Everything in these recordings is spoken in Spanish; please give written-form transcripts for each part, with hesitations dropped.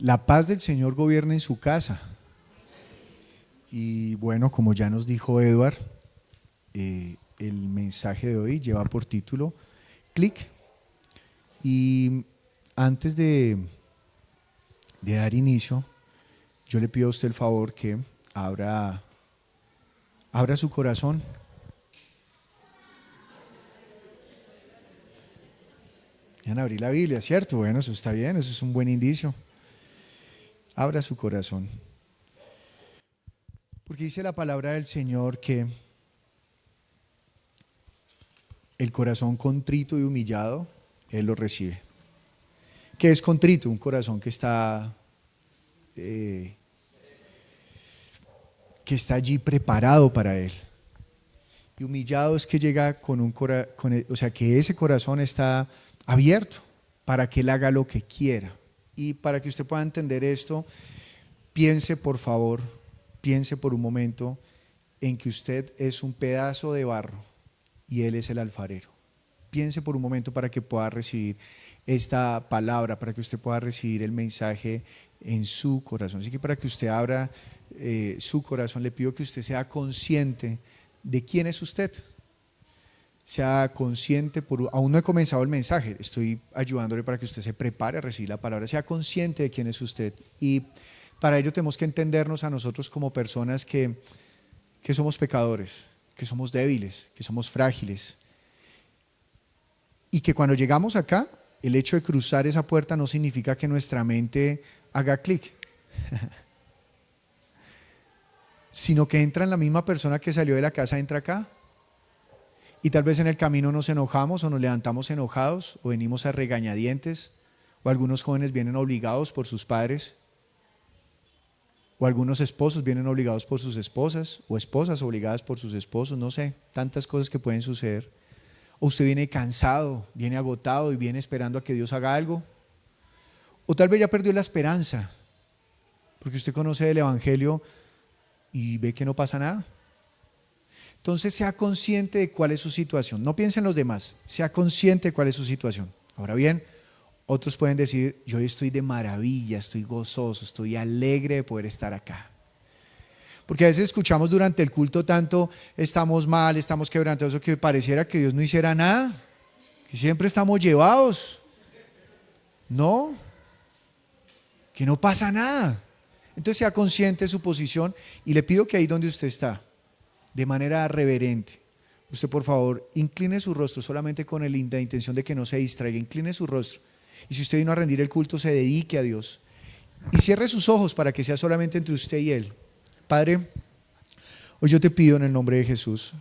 La paz del Señor gobierne en su casa. Y bueno, como ya nos dijo Edward, el mensaje de hoy lleva por título Clic. Y antes de dar inicio, yo le pido a usted el favor que abra su corazón. Vayan a abrir la Biblia, ¿cierto? Bueno, eso está bien, eso es un buen indicio. Abra su corazón. Porque dice la palabra del Señor que el corazón contrito y humillado, Él lo recibe. ¿Qué es contrito? Un corazón que está allí preparado para Él. Y humillado es que llega con un corazón, o sea, que ese corazón está abierto para que Él haga lo que quiera. Y para que usted pueda entender esto, piense por favor, piense por un momento en que usted es un pedazo de barro y Él es el alfarero. Piense por un momento para que pueda recibir esta palabra, para que usted pueda recibir el mensaje en su corazón. Así que para que usted abra su corazón, le pido que usted sea consciente de quién es usted. Sea consciente, aún no he comenzado el mensaje, estoy ayudándole para que usted se prepare a recibir la palabra. Sea consciente de quién es usted. Y para ello tenemos que entendernos a nosotros como personas que somos pecadores, que somos débiles, que somos frágiles. Y que cuando llegamos acá, el hecho de cruzar esa puerta no significa que nuestra mente haga clic, sino que entra en la misma persona que salió de la casa, entra acá. Y tal vez en el camino nos enojamos o nos levantamos enojados o venimos a regañadientes, o algunos jóvenes vienen obligados por sus padres, o algunos esposos vienen obligados por sus esposas, o esposas obligadas por sus esposos, no sé, tantas cosas que pueden suceder. O usted viene cansado, viene agotado y viene esperando a que Dios haga algo. O tal vez ya perdió la esperanza, porque usted conoce el Evangelio y ve que no pasa nada. Entonces sea consciente de cuál es su situación. No piense en los demás, sea consciente de cuál es su situación. Ahora bien, otros pueden decir, yo estoy de maravilla, estoy gozoso, estoy alegre de poder estar acá. Porque a veces escuchamos durante el culto tanto, estamos mal, estamos quebrantados, que pareciera que Dios no hiciera nada, que siempre estamos llevados. No, que no pasa nada. Entonces sea consciente de su posición y le pido que ahí donde usted está, de manera reverente, usted por favor incline su rostro solamente con la intención de que no se distraiga, incline su rostro. Y si usted vino a rendir el culto, se dedique a Dios. Y cierre sus ojos para que sea solamente entre usted y Él. Padre, hoy yo te pido en el nombre de Jesús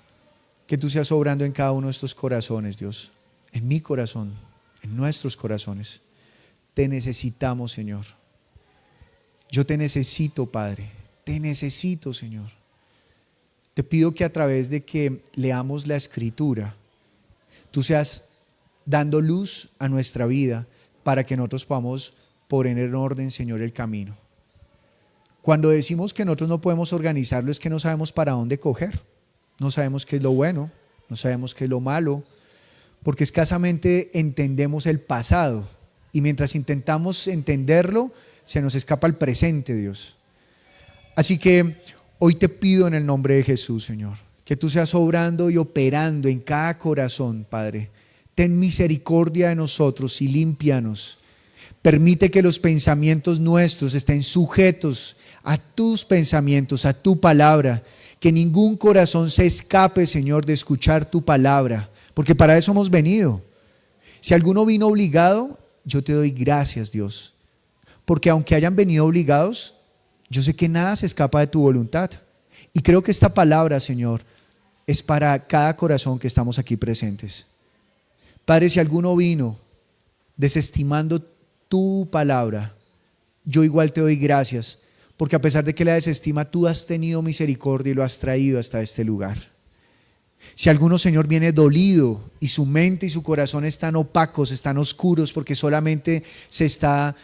que tú seas obrando en cada uno de estos corazones, Dios. En mi corazón, en nuestros corazones. Te necesitamos, Señor. Yo te necesito, Padre. Te necesito, Señor. Te pido que a través de que leamos la Escritura, tú seas dando luz a nuestra vida para que nosotros podamos poner en orden, Señor, el camino. Cuando decimos que nosotros no podemos organizarlo es que no sabemos para dónde coger. No sabemos qué es lo bueno, no sabemos qué es lo malo, porque escasamente entendemos el pasado. Y mientras intentamos entenderlo, se nos escapa el presente, Dios. Así que hoy te pido en el nombre de Jesús, Señor, que tú seas obrando y operando en cada corazón, Padre. Ten misericordia de nosotros y límpianos. Permite que los pensamientos nuestros estén sujetos a tus pensamientos, a tu palabra. Que ningún corazón se escape, Señor, de escuchar tu palabra, porque para eso hemos venido. Si alguno vino obligado, yo te doy gracias, Dios. Porque aunque hayan venido obligados, yo sé que nada se escapa de tu voluntad. Y creo que esta palabra, Señor, es para cada corazón que estamos aquí presentes. Padre, si alguno vino desestimando tu palabra, yo igual te doy gracias, porque a pesar de que la desestima, tú has tenido misericordia y lo has traído hasta este lugar. Si alguno, Señor, viene dolido y su mente y su corazón están opacos, están oscuros, porque solamente se está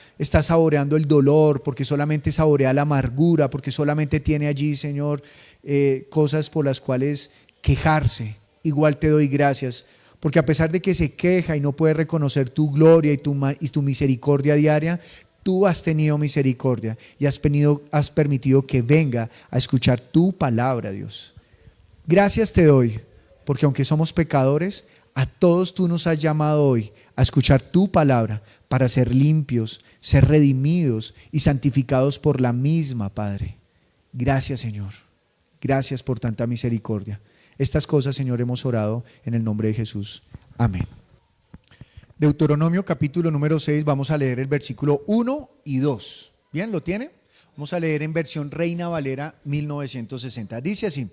saboreando el dolor, porque solamente saborea la amargura, porque solamente tiene allí, Señor, cosas por las cuales quejarse, igual te doy gracias, porque a pesar de que se queja y no puede reconocer tu gloria y tu misericordia diaria, Tú has tenido misericordia y has permitido que venga a escuchar tu palabra, Dios. Gracias te doy, porque aunque somos pecadores, a todos tú nos has llamado hoy a escuchar tu palabra para ser limpios, ser redimidos y santificados por la misma, Padre. Gracias, Señor. Gracias por tanta misericordia. Estas cosas, Señor, hemos orado en el nombre de Jesús. Amén. Deuteronomio capítulo número 6, vamos a leer el versículo 1 y 2. ¿Bien? ¿Lo tiene? Vamos a leer en versión Reina Valera 1960. Dice así: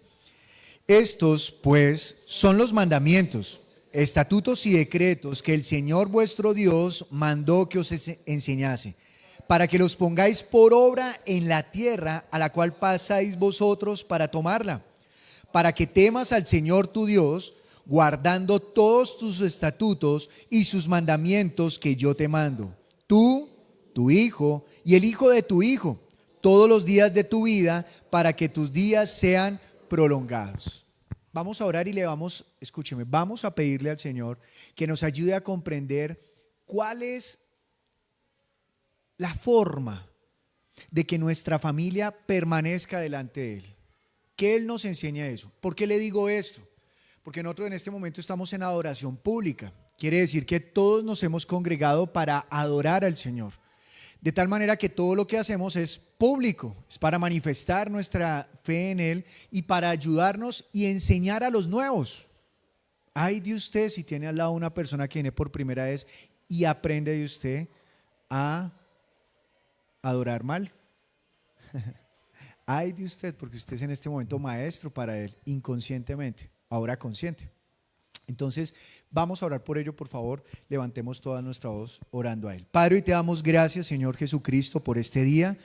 estos, pues, son los mandamientos, estatutos y decretos que el Señor vuestro Dios mandó que os enseñase, para que los pongáis por obra en la tierra a la cual pasáis vosotros para tomarla, para que temas al Señor tu Dios, guardando todos tus estatutos y sus mandamientos que yo te mando, tú, tu hijo y el hijo de tu hijo, todos los días de tu vida, para que tus días sean prolongados. Vamos a orar y escúcheme, vamos a pedirle al Señor que nos ayude a comprender cuál es la forma de que nuestra familia permanezca delante de Él. Que Él nos enseñe eso. ¿Por qué le digo esto? Porque nosotros en este momento estamos en adoración pública. Quiere decir que todos nos hemos congregado para adorar al Señor. De tal manera que todo lo que hacemos es público, es para manifestar nuestra fe en Él y para ayudarnos y enseñar a los nuevos. Ay de usted si tiene al lado una persona que viene por primera vez y aprende de usted a adorar mal. Ay de usted, porque usted es en este momento maestro para él, inconscientemente, ahora consciente. Entonces, vamos a orar por ello, por favor, levantemos toda nuestra voz orando a Él. Padre, hoy te damos gracias, Señor Jesucristo, por este día.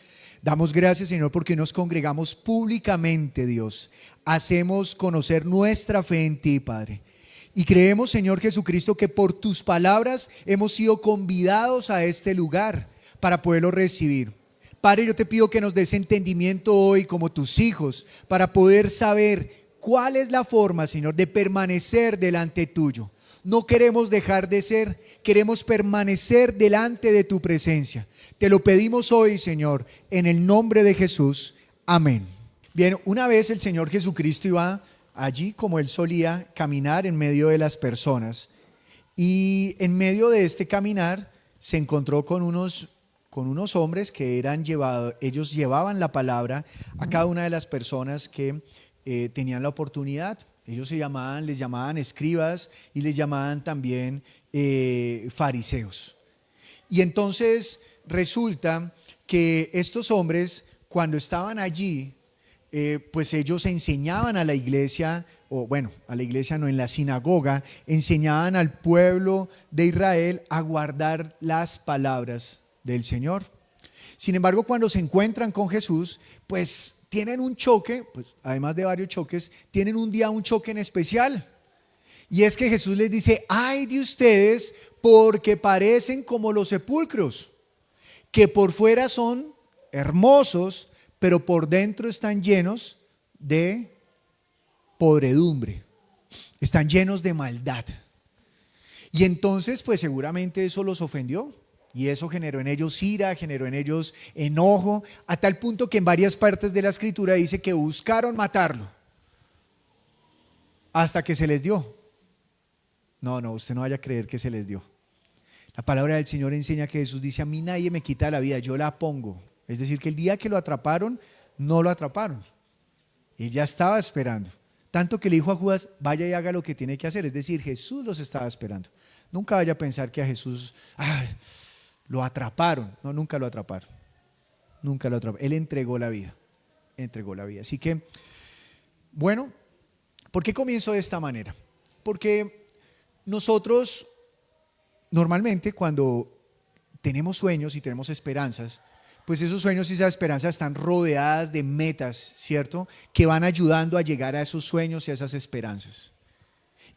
Damos gracias, Señor, porque nos congregamos públicamente, Dios. Hacemos conocer nuestra fe en ti, Padre. Y creemos, Señor Jesucristo, que por tus palabras hemos sido convidados a este lugar para poderlo recibir. Padre, yo te pido que nos des entendimiento hoy como tus hijos para poder saber ¿cuál es la forma, Señor, de permanecer delante tuyo? No queremos dejar de ser, queremos permanecer delante de tu presencia. Te lo pedimos hoy, Señor, en el nombre de Jesús. Amén. Bien, una vez el Señor Jesucristo iba allí como Él solía caminar en medio de las personas. Y en medio de este caminar se encontró con unos hombres que ellos llevaban la palabra a cada una de las personas que tenían la oportunidad. Ellos les llamaban escribas y les llamaban también fariseos. Y entonces resulta que estos hombres, cuando estaban allí, pues ellos enseñaban a la iglesia, en la sinagoga, enseñaban al pueblo de Israel a guardar las palabras del Señor. Sin embargo, cuando se encuentran con Jesús, pues tienen un choque, pues además de varios choques, tienen un choque en especial. Y es que Jesús les dice: ay de ustedes, porque parecen como los sepulcros, que por fuera son hermosos, pero por dentro están llenos de podredumbre, están llenos de maldad. Y entonces, pues seguramente eso los ofendió. Y eso generó en ellos ira, generó en ellos enojo, a tal punto que en varias partes de la Escritura dice que buscaron matarlo, hasta que se les dio. No, usted no vaya a creer que se les dio. La palabra del Señor enseña que Jesús dice: a mí nadie me quita la vida, yo la pongo. Es decir, que el día que lo atraparon, no lo atraparon. Él ya estaba esperando. Tanto que le dijo a Judas: vaya y haga lo que tiene que hacer. Es decir, Jesús los estaba esperando. Nunca vaya a pensar que a Jesús lo atraparon. No, nunca lo atraparon. Nunca lo atraparon. Él entregó la vida. Así que, bueno, ¿por qué comienzo de esta manera? Porque nosotros normalmente cuando tenemos sueños y tenemos esperanzas, pues esos sueños y esas esperanzas están rodeadas de metas, ¿cierto? Que van ayudando a llegar a esos sueños y a esas esperanzas.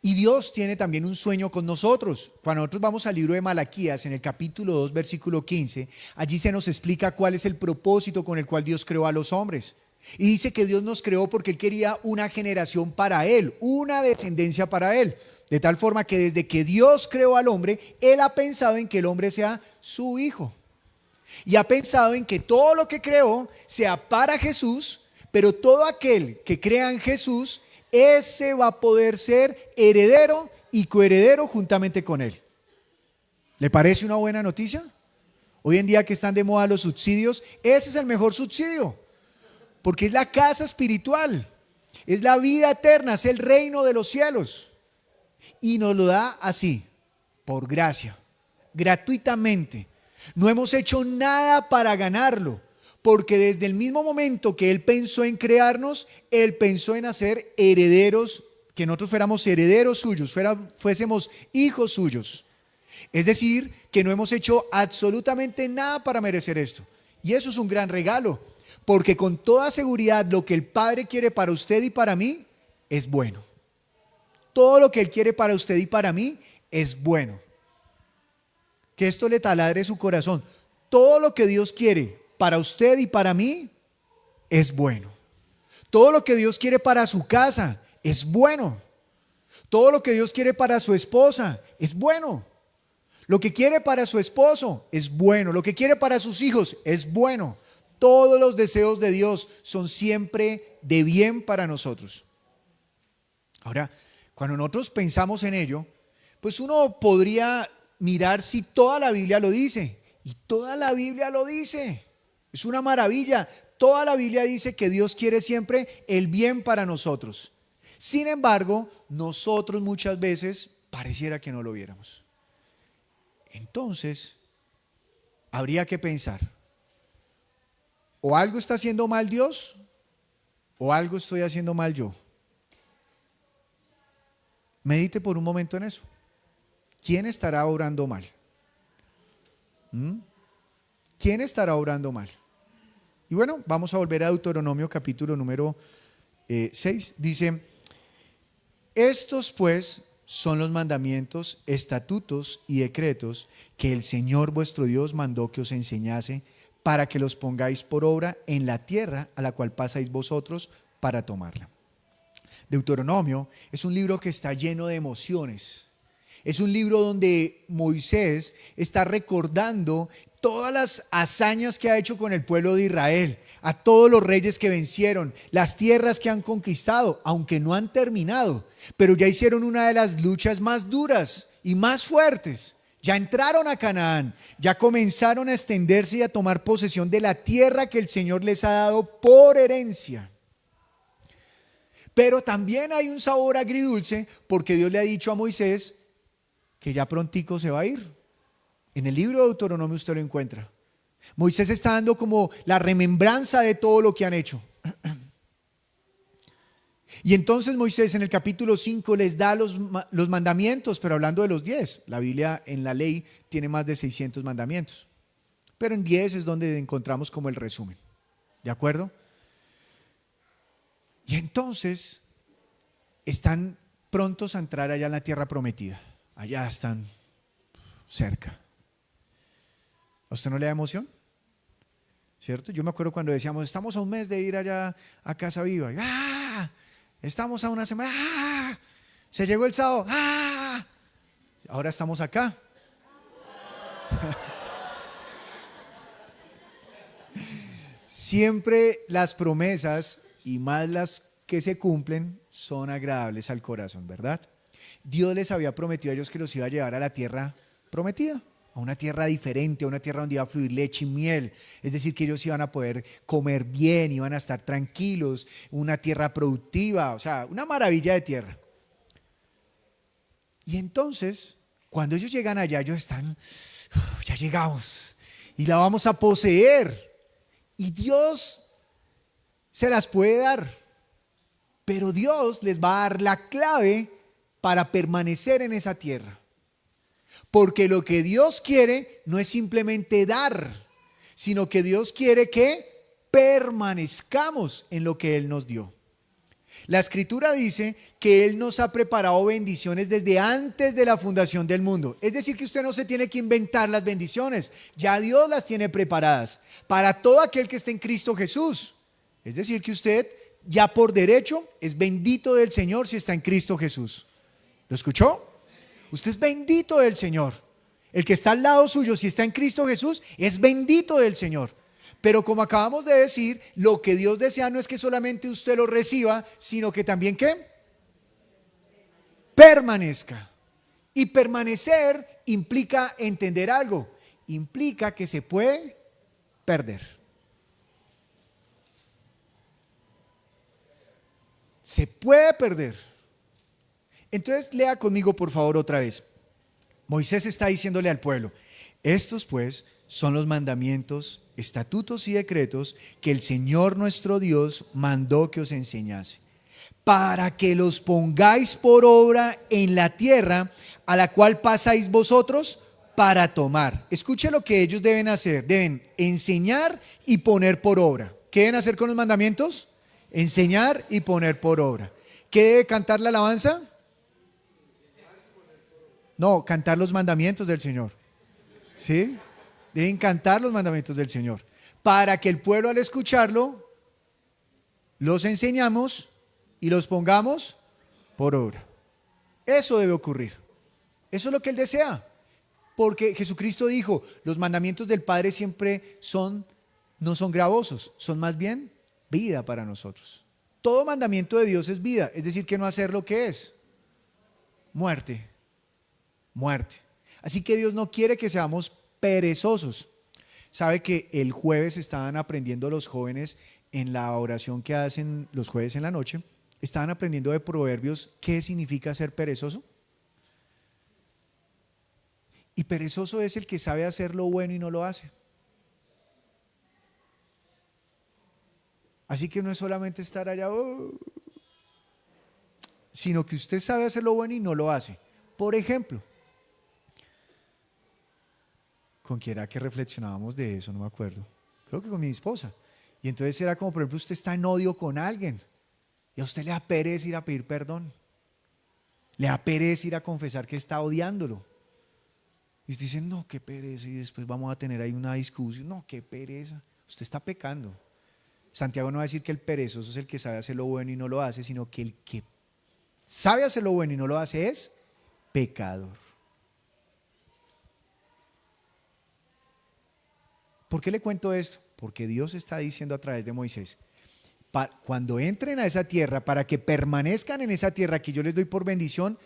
Y Dios tiene también un sueño con nosotros. Cuando nosotros vamos al libro de Malaquías, en el capítulo 2, versículo 15, allí se nos explica cuál es el propósito con el cual Dios creó a los hombres. Y dice que Dios nos creó porque Él quería una generación para Él, una descendencia para Él. De tal forma que desde que Dios creó al hombre, Él ha pensado en que el hombre sea su hijo. Y ha pensado en que todo lo que creó sea para Jesús, pero todo aquel que crea en Jesús, ese va a poder ser heredero y coheredero juntamente con él. ¿Le parece una buena noticia? Hoy en día que están de moda los subsidios, ese es el mejor subsidio, porque es la casa espiritual, es la vida eterna, es el reino de los cielos. Y nos lo da así, por gracia, gratuitamente. No hemos hecho nada para ganarlo, porque desde el mismo momento que Él pensó en crearnos, Él pensó en hacer herederos, que nosotros fuéramos herederos suyos, fuésemos hijos suyos. Es decir, que no hemos hecho absolutamente nada para merecer esto. Y eso es un gran regalo, porque con toda seguridad lo que el Padre quiere para usted y para mí es bueno. Todo lo que Él quiere para usted y para mí es bueno. Que esto le taladre su corazón. Todo lo que Dios quiere para usted y para mí es bueno. Todo lo que Dios quiere para su casa es bueno. Todo lo que Dios quiere para su esposa es bueno. Lo que quiere para su esposo es bueno. Lo que quiere para sus hijos es bueno. Todos los deseos de Dios son siempre de bien para nosotros. Ahora, cuando nosotros pensamos en ello, pues uno podría mirar si toda la Biblia lo dice. Y toda la Biblia lo dice. Es una maravilla. Toda la Biblia dice que Dios quiere siempre el bien para nosotros. Sin embargo, nosotros muchas veces pareciera que no lo viéramos. Entonces, habría que pensar, o algo está haciendo mal Dios, o algo estoy haciendo mal yo. Medite por un momento en eso. ¿Quién estará obrando mal? ¿Quién estará obrando mal? Y bueno, vamos a volver a Deuteronomio capítulo número 6. Dice, estos pues son los mandamientos, estatutos y decretos que el Señor vuestro Dios mandó que os enseñase para que los pongáis por obra en la tierra a la cual pasáis vosotros para tomarla. Deuteronomio es un libro que está lleno de emociones. Es un libro donde Moisés está recordando todas las hazañas que ha hecho con el pueblo de Israel, a todos los reyes que vencieron, las tierras que han conquistado, aunque no han terminado, pero ya hicieron una de las luchas más duras y más fuertes. Ya entraron a Canaán, ya comenzaron a extenderse y a tomar posesión de la tierra que el Señor les ha dado por herencia. Pero también hay un sabor agridulce porque Dios le ha dicho a Moisés que ya prontico se va a ir. En el libro de Deuteronomio usted lo encuentra. Moisés está dando como la remembranza de todo lo que han hecho. Y entonces Moisés en el capítulo 5 les da los mandamientos, pero hablando de los 10. La Biblia en la ley tiene más de 600 mandamientos. Pero en 10 es donde encontramos como el resumen. ¿De acuerdo? Y entonces están prontos a entrar allá en la tierra prometida. Allá están cerca. ¿A usted no le da emoción? ¿Cierto? Yo me acuerdo cuando decíamos, estamos a un mes de ir allá a Casa Viva. ¡Ah! Estamos a una semana. ¡Ah! Se llegó el sábado. ¡Ah! Ahora estamos acá. Siempre las promesas, y más las que se cumplen, son agradables al corazón, ¿verdad? Dios les había prometido a ellos que los iba a llevar a la tierra prometida, a una tierra diferente, a una tierra donde iba a fluir leche y miel. Es decir, que ellos iban a poder comer bien, iban a estar tranquilos, una tierra productiva, o sea, una maravilla de tierra. Y entonces, cuando ellos llegan allá, ellos están, ya llegamos y la vamos a poseer. Y Dios se las puede dar, pero Dios les va a dar la clave para permanecer en esa tierra. Porque lo que Dios quiere no es simplemente dar, sino que Dios quiere que permanezcamos en lo que Él nos dio. La Escritura dice que Él nos ha preparado bendiciones desde antes de la fundación del mundo. Es decir, que usted no se tiene que inventar las bendiciones. Ya Dios las tiene preparadas para todo aquel que esté en Cristo Jesús. Es decir, que usted ya por derecho es bendito del Señor si está en Cristo Jesús. ¿Lo escuchó? Usted es bendito del Señor. El que está al lado suyo, si está en Cristo Jesús, es bendito del Señor. Pero como acabamos de decir, lo que Dios desea no es que solamente usted lo reciba, sino que también ¿qué? Permanezca. Y permanecer implica entender algo. Implica que se puede perder. Se puede perder. Entonces lea conmigo por favor otra vez. Moisés está diciéndole al pueblo, estos pues son los mandamientos, estatutos y decretos que el Señor nuestro Dios mandó que os enseñase, para que los pongáis por obra en la tierra a la cual pasáis vosotros para tomar. Escuche lo que ellos deben hacer, deben enseñar y poner por obra. ¿Qué deben hacer con los mandamientos? Enseñar y poner por obra. ¿Qué debe cantar la alabanza? No, cantar los mandamientos del Señor. ¿Sí? Deben cantar los mandamientos del Señor. Para que el pueblo al escucharlo, los enseñamos y los pongamos por obra. Eso debe ocurrir. Eso es lo que Él desea. Porque Jesucristo dijo, los mandamientos del Padre siempre no son gravosos, son más bien vida para nosotros. Todo mandamiento de Dios es vida, es decir, que no hacer lo que es muerte. Muerte. Así que Dios no quiere que seamos perezosos. Sabe que el jueves estaban aprendiendo los jóvenes en la oración que hacen los jueves en la noche, estaban aprendiendo de Proverbios qué significa ser perezoso. Y perezoso es el que sabe hacer lo bueno y no lo hace. Así que no es solamente estar allá, sino que usted sabe hacer lo bueno y no lo hace. Por ejemplo, ¿con quién era que reflexionábamos de eso? No me acuerdo. Creo que con mi esposa. Y entonces era como, por ejemplo, usted está en odio con alguien y a usted le da pereza ir a pedir perdón. Le da pereza ir a confesar que está odiándolo. Y usted dice, no, qué pereza. Y después vamos a tener ahí una discusión. No, qué pereza. Usted está pecando. Santiago no va a decir que el perezoso es el que sabe hacer lo bueno y no lo hace, sino que el que sabe hacer lo bueno y no lo hace es pecador. ¿Por qué le cuento esto? Porque Dios está diciendo a través de Moisés, cuando entren a esa tierra, para que permanezcan en esa tierra que yo les doy por bendición,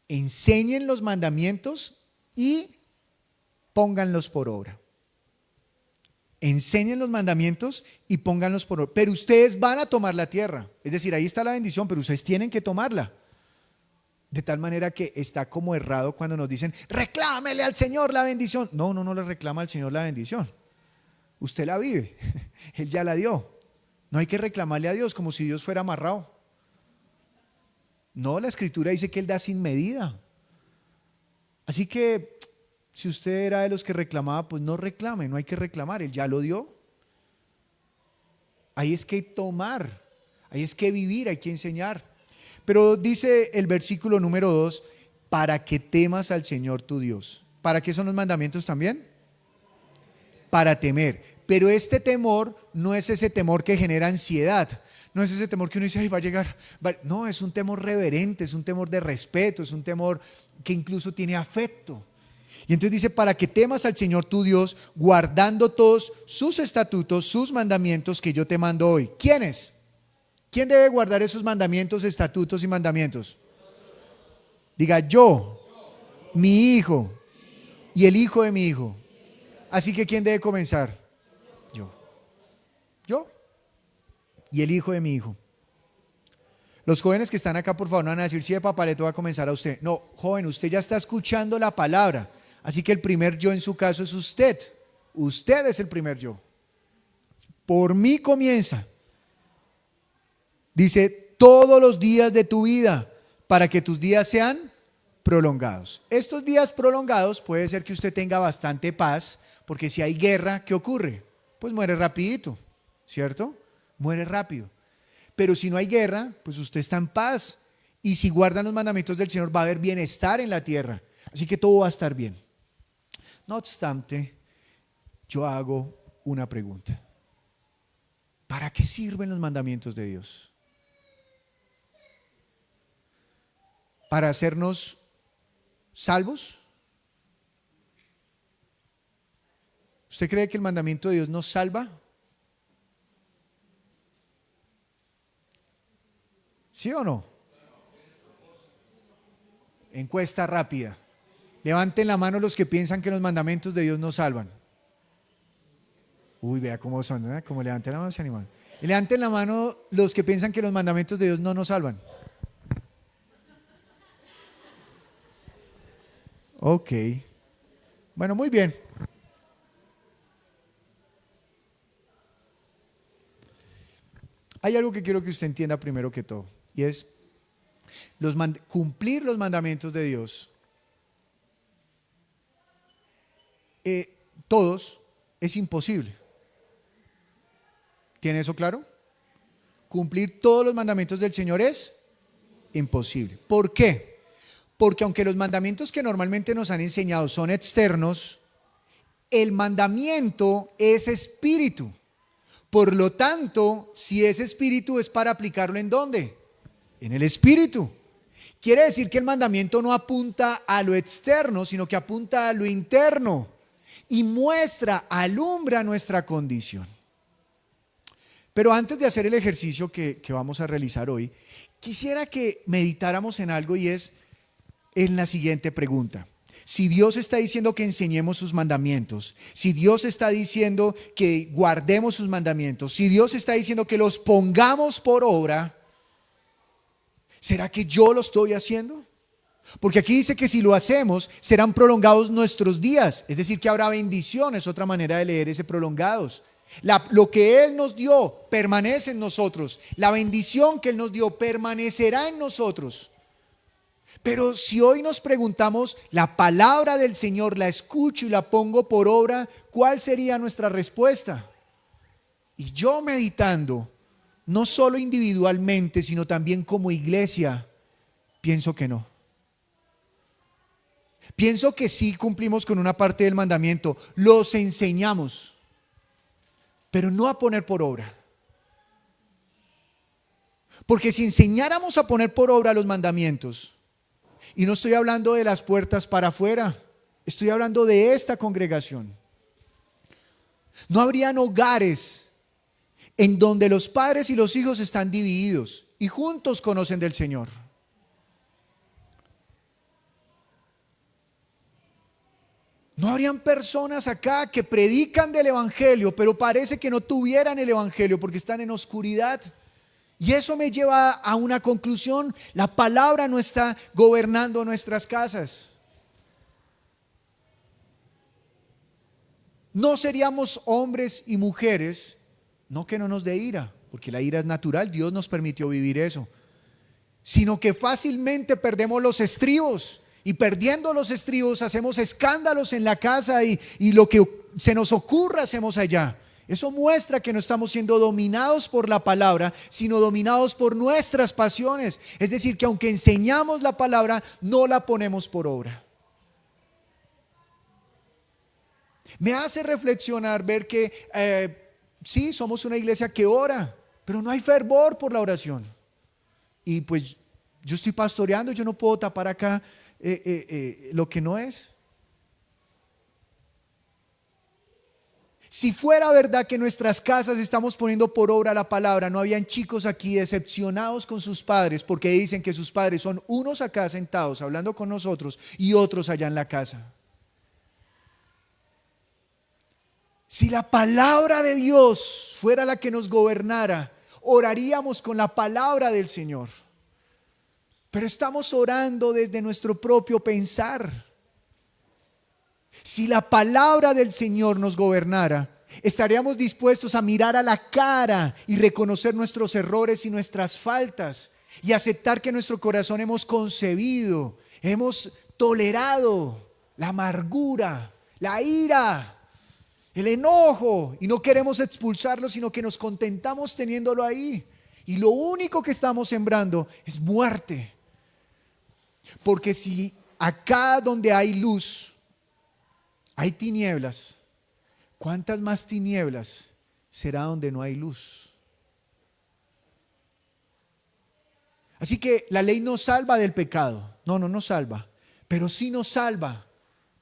enseñen los mandamientos y pónganlos por obra. Enseñen los mandamientos y pónganlos por obra. Pero ustedes van a tomar la tierra. Es decir, ahí está la bendición, pero ustedes tienen que tomarla. De tal manera que está como errado cuando nos dicen, reclámele al Señor la bendición. No le reclama al Señor la bendición. Usted la vive, Él ya la dio. No hay que reclamarle a Dios como si Dios fuera amarrado. No, la Escritura dice que Él da sin medida. Así que si usted era de los que reclamaba, pues no reclame, no hay que reclamar, Él ya lo dio. Ahí es que tomar, ahí es que vivir, hay que enseñar. Pero dice el versículo número 2, para que temas al Señor tu Dios. ¿Para qué son los mandamientos también? Para temer. Pero este temor no es ese temor que genera ansiedad. No es ese temor que uno dice, ay, va a llegar. No, es un temor reverente, es un temor de respeto, es un temor que incluso tiene afecto. Y entonces dice, para que temas al Señor tu Dios, guardando todos sus estatutos, sus mandamientos que yo te mando hoy. ¿Quiénes? ¿Quién debe guardar esos mandamientos, estatutos y mandamientos? Diga yo, mi hijo y el hijo de mi hijo. Así que ¿quién debe comenzar? Yo y el hijo de mi hijo. Los jóvenes que están acá, por favor, no van a decir, sí, de papaleto va a comenzar a usted. No, joven, usted ya está escuchando la palabra. Así que el primer yo en su caso es usted. Usted es el primer yo. Por mí comienza. Dice, todos los días de tu vida, para que tus días sean prolongados. Estos días prolongados puede ser que usted tenga bastante paz, porque si hay guerra, ¿qué ocurre? Pues muere rapidito, ¿cierto? Muere rápido. Pero si no hay guerra, pues usted está en paz. Y si guardan los mandamientos del Señor, va a haber bienestar en la tierra. Así que todo va a estar bien. No obstante, yo hago una pregunta. ¿Para qué sirven los mandamientos de Dios? ¿Para hacernos salvos? ¿Usted cree que el mandamiento de Dios nos salva? ¿Sí o no? Encuesta rápida. Levanten la mano los que piensan que los mandamientos de Dios nos salvan. Uy, vea cómo son, ¿eh? Como levanten la mano se animan. Y levanten la mano los que piensan que los mandamientos de Dios no nos salvan. Ok. Bueno, muy bien. Hay algo que quiero que usted entienda primero que todo, y es cumplir los mandamientos de Dios. Todos es imposible. ¿Tiene eso claro? Cumplir todos los mandamientos del Señor es imposible. ¿Por qué? Porque aunque los mandamientos que normalmente nos han enseñado son externos, el mandamiento es espíritu. Por lo tanto, si es espíritu, es para aplicarlo ¿en dónde? En el espíritu. Quiere decir que el mandamiento no apunta a lo externo, sino que apunta a lo interno y alumbra nuestra condición. Pero antes de hacer el ejercicio que vamos a realizar hoy, quisiera que meditáramos en algo, y es en la siguiente pregunta. Si Dios está diciendo que enseñemos sus mandamientos, si Dios está diciendo que guardemos sus mandamientos, si Dios está diciendo que los pongamos por obra, ¿será que yo lo estoy haciendo? Porque aquí dice que si lo hacemos, serán prolongados nuestros días. Es decir, que habrá bendiciones, otra manera de leer ese prolongados. Lo que Él nos dio permanece en nosotros. La bendición que Él nos dio permanecerá en nosotros. Pero si hoy nos preguntamos, la palabra del Señor la escucho y la pongo por obra, ¿cuál sería nuestra respuesta? Y yo meditando, no solo individualmente, sino también como iglesia, pienso que no. Pienso que sí cumplimos con una parte del mandamiento, los enseñamos, pero no a poner por obra. Porque si enseñáramos a poner por obra los mandamientos, y no estoy hablando de las puertas para afuera, estoy hablando de esta congregación, no habrían hogares en donde los padres y los hijos están divididos y juntos conocen del Señor. No habrían personas acá que predican del Evangelio, pero parece que no tuvieran el Evangelio porque están en oscuridad. Y eso me lleva a una conclusión: la palabra no está gobernando nuestras casas. No seríamos hombres y mujeres, no que no nos dé ira, porque la ira es natural, Dios nos permitió vivir eso, sino que fácilmente perdemos los estribos. Y perdiendo los estribos hacemos escándalos en la casa y lo que se nos ocurra hacemos allá. Eso muestra que no estamos siendo dominados por la palabra, sino dominados por nuestras pasiones. Es decir, que aunque enseñamos la palabra, no la ponemos por obra. Me hace reflexionar ver que sí, somos una iglesia que ora, pero no hay fervor por la oración. Y pues yo estoy pastoreando, yo no puedo tapar acá lo que no es. Si fuera verdad que en nuestras casas estamos poniendo por obra la palabra, no habían chicos aquí decepcionados con sus padres porque dicen que sus padres son unos acá sentados hablando con nosotros y otros allá en la casa. Si la palabra de Dios fuera la que nos gobernara, oraríamos con la palabra del Señor. Pero estamos orando desde nuestro propio pensar. Si la palabra del Señor nos gobernara, estaríamos dispuestos a mirar a la cara y reconocer nuestros errores y nuestras faltas y aceptar que en nuestro corazón hemos concebido, hemos tolerado la amargura, la ira, el enojo, y no queremos expulsarlo, sino que nos contentamos teniéndolo ahí. Y lo único que estamos sembrando es muerte. Porque si acá donde hay luz hay tinieblas, ¿cuántas más tinieblas será donde no hay luz? Así que la ley no salva del pecado, no salva, pero sí nos salva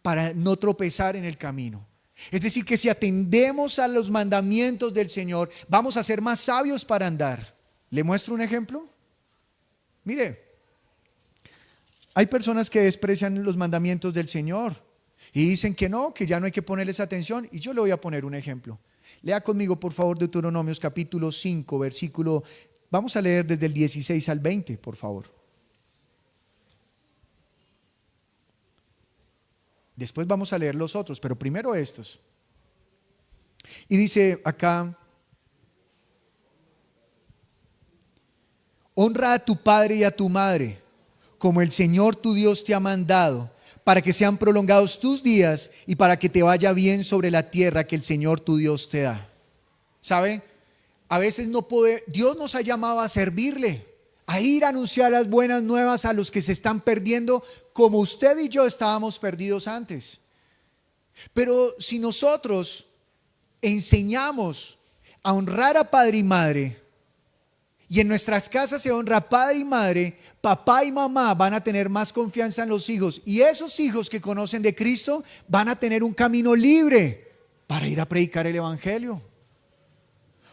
para no tropezar en el camino. Es decir, que si atendemos a los mandamientos del Señor, vamos a ser más sabios para andar. ¿Le muestro un ejemplo? Mire, hay personas que desprecian los mandamientos del Señor y dicen que no, que ya no hay que ponerles atención. Y yo le voy a poner un ejemplo. Lea conmigo, por favor, Deuteronomios capítulo 5, versículo, vamos a leer desde el 16 al 20, por favor. Después vamos a leer los otros, pero primero estos. Y dice acá: honra a tu padre y a tu madre, como el Señor tu Dios te ha mandado, para que sean prolongados tus días y para que te vaya bien sobre la tierra que el Señor tu Dios te da. ¿Sabe? A veces Dios nos ha llamado a servirle, a ir a anunciar las buenas nuevas a los que se están perdiendo, como usted y yo estábamos perdidos antes. Pero si nosotros enseñamos a honrar a padre y madre, y en nuestras casas se honra padre y madre, papá y mamá van a tener más confianza en los hijos, y esos hijos que conocen de Cristo van a tener un camino libre para ir a predicar el evangelio,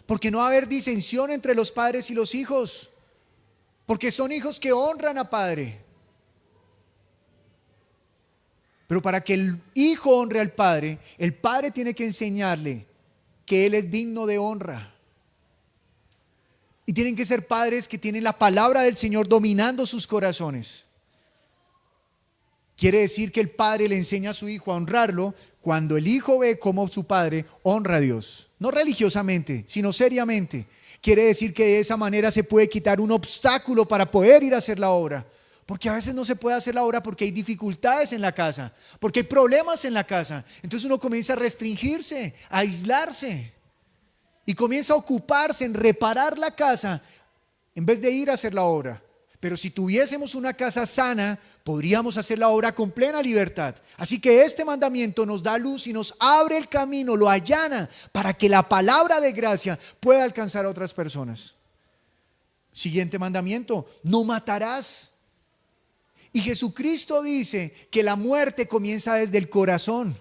porque no va a haber disensión entre los padres y los hijos, porque son hijos que honran a padre. Pero para que el hijo honre al padre, el padre tiene que enseñarle que él es digno de honra. Y tienen que ser padres que tienen la palabra del Señor dominando sus corazones. Quiere decir que el padre le enseña a su hijo a honrarlo cuando el hijo ve cómo su padre honra a Dios. No religiosamente, sino seriamente. Quiere decir que de esa manera se puede quitar un obstáculo para poder ir a hacer la obra. Porque a veces no se puede hacer la obra porque hay dificultades en la casa, porque hay problemas en la casa. Entonces uno comienza a restringirse, a aislarse. Y comienza a ocuparse en reparar la casa en vez de ir a hacer la obra. Pero si tuviésemos una casa sana, podríamos hacer la obra con plena libertad. Así que este mandamiento nos da luz y nos abre el camino, lo allana para que la palabra de gracia pueda alcanzar a otras personas. Siguiente mandamiento: no matarás. Y Jesucristo dice que la muerte comienza desde el corazón.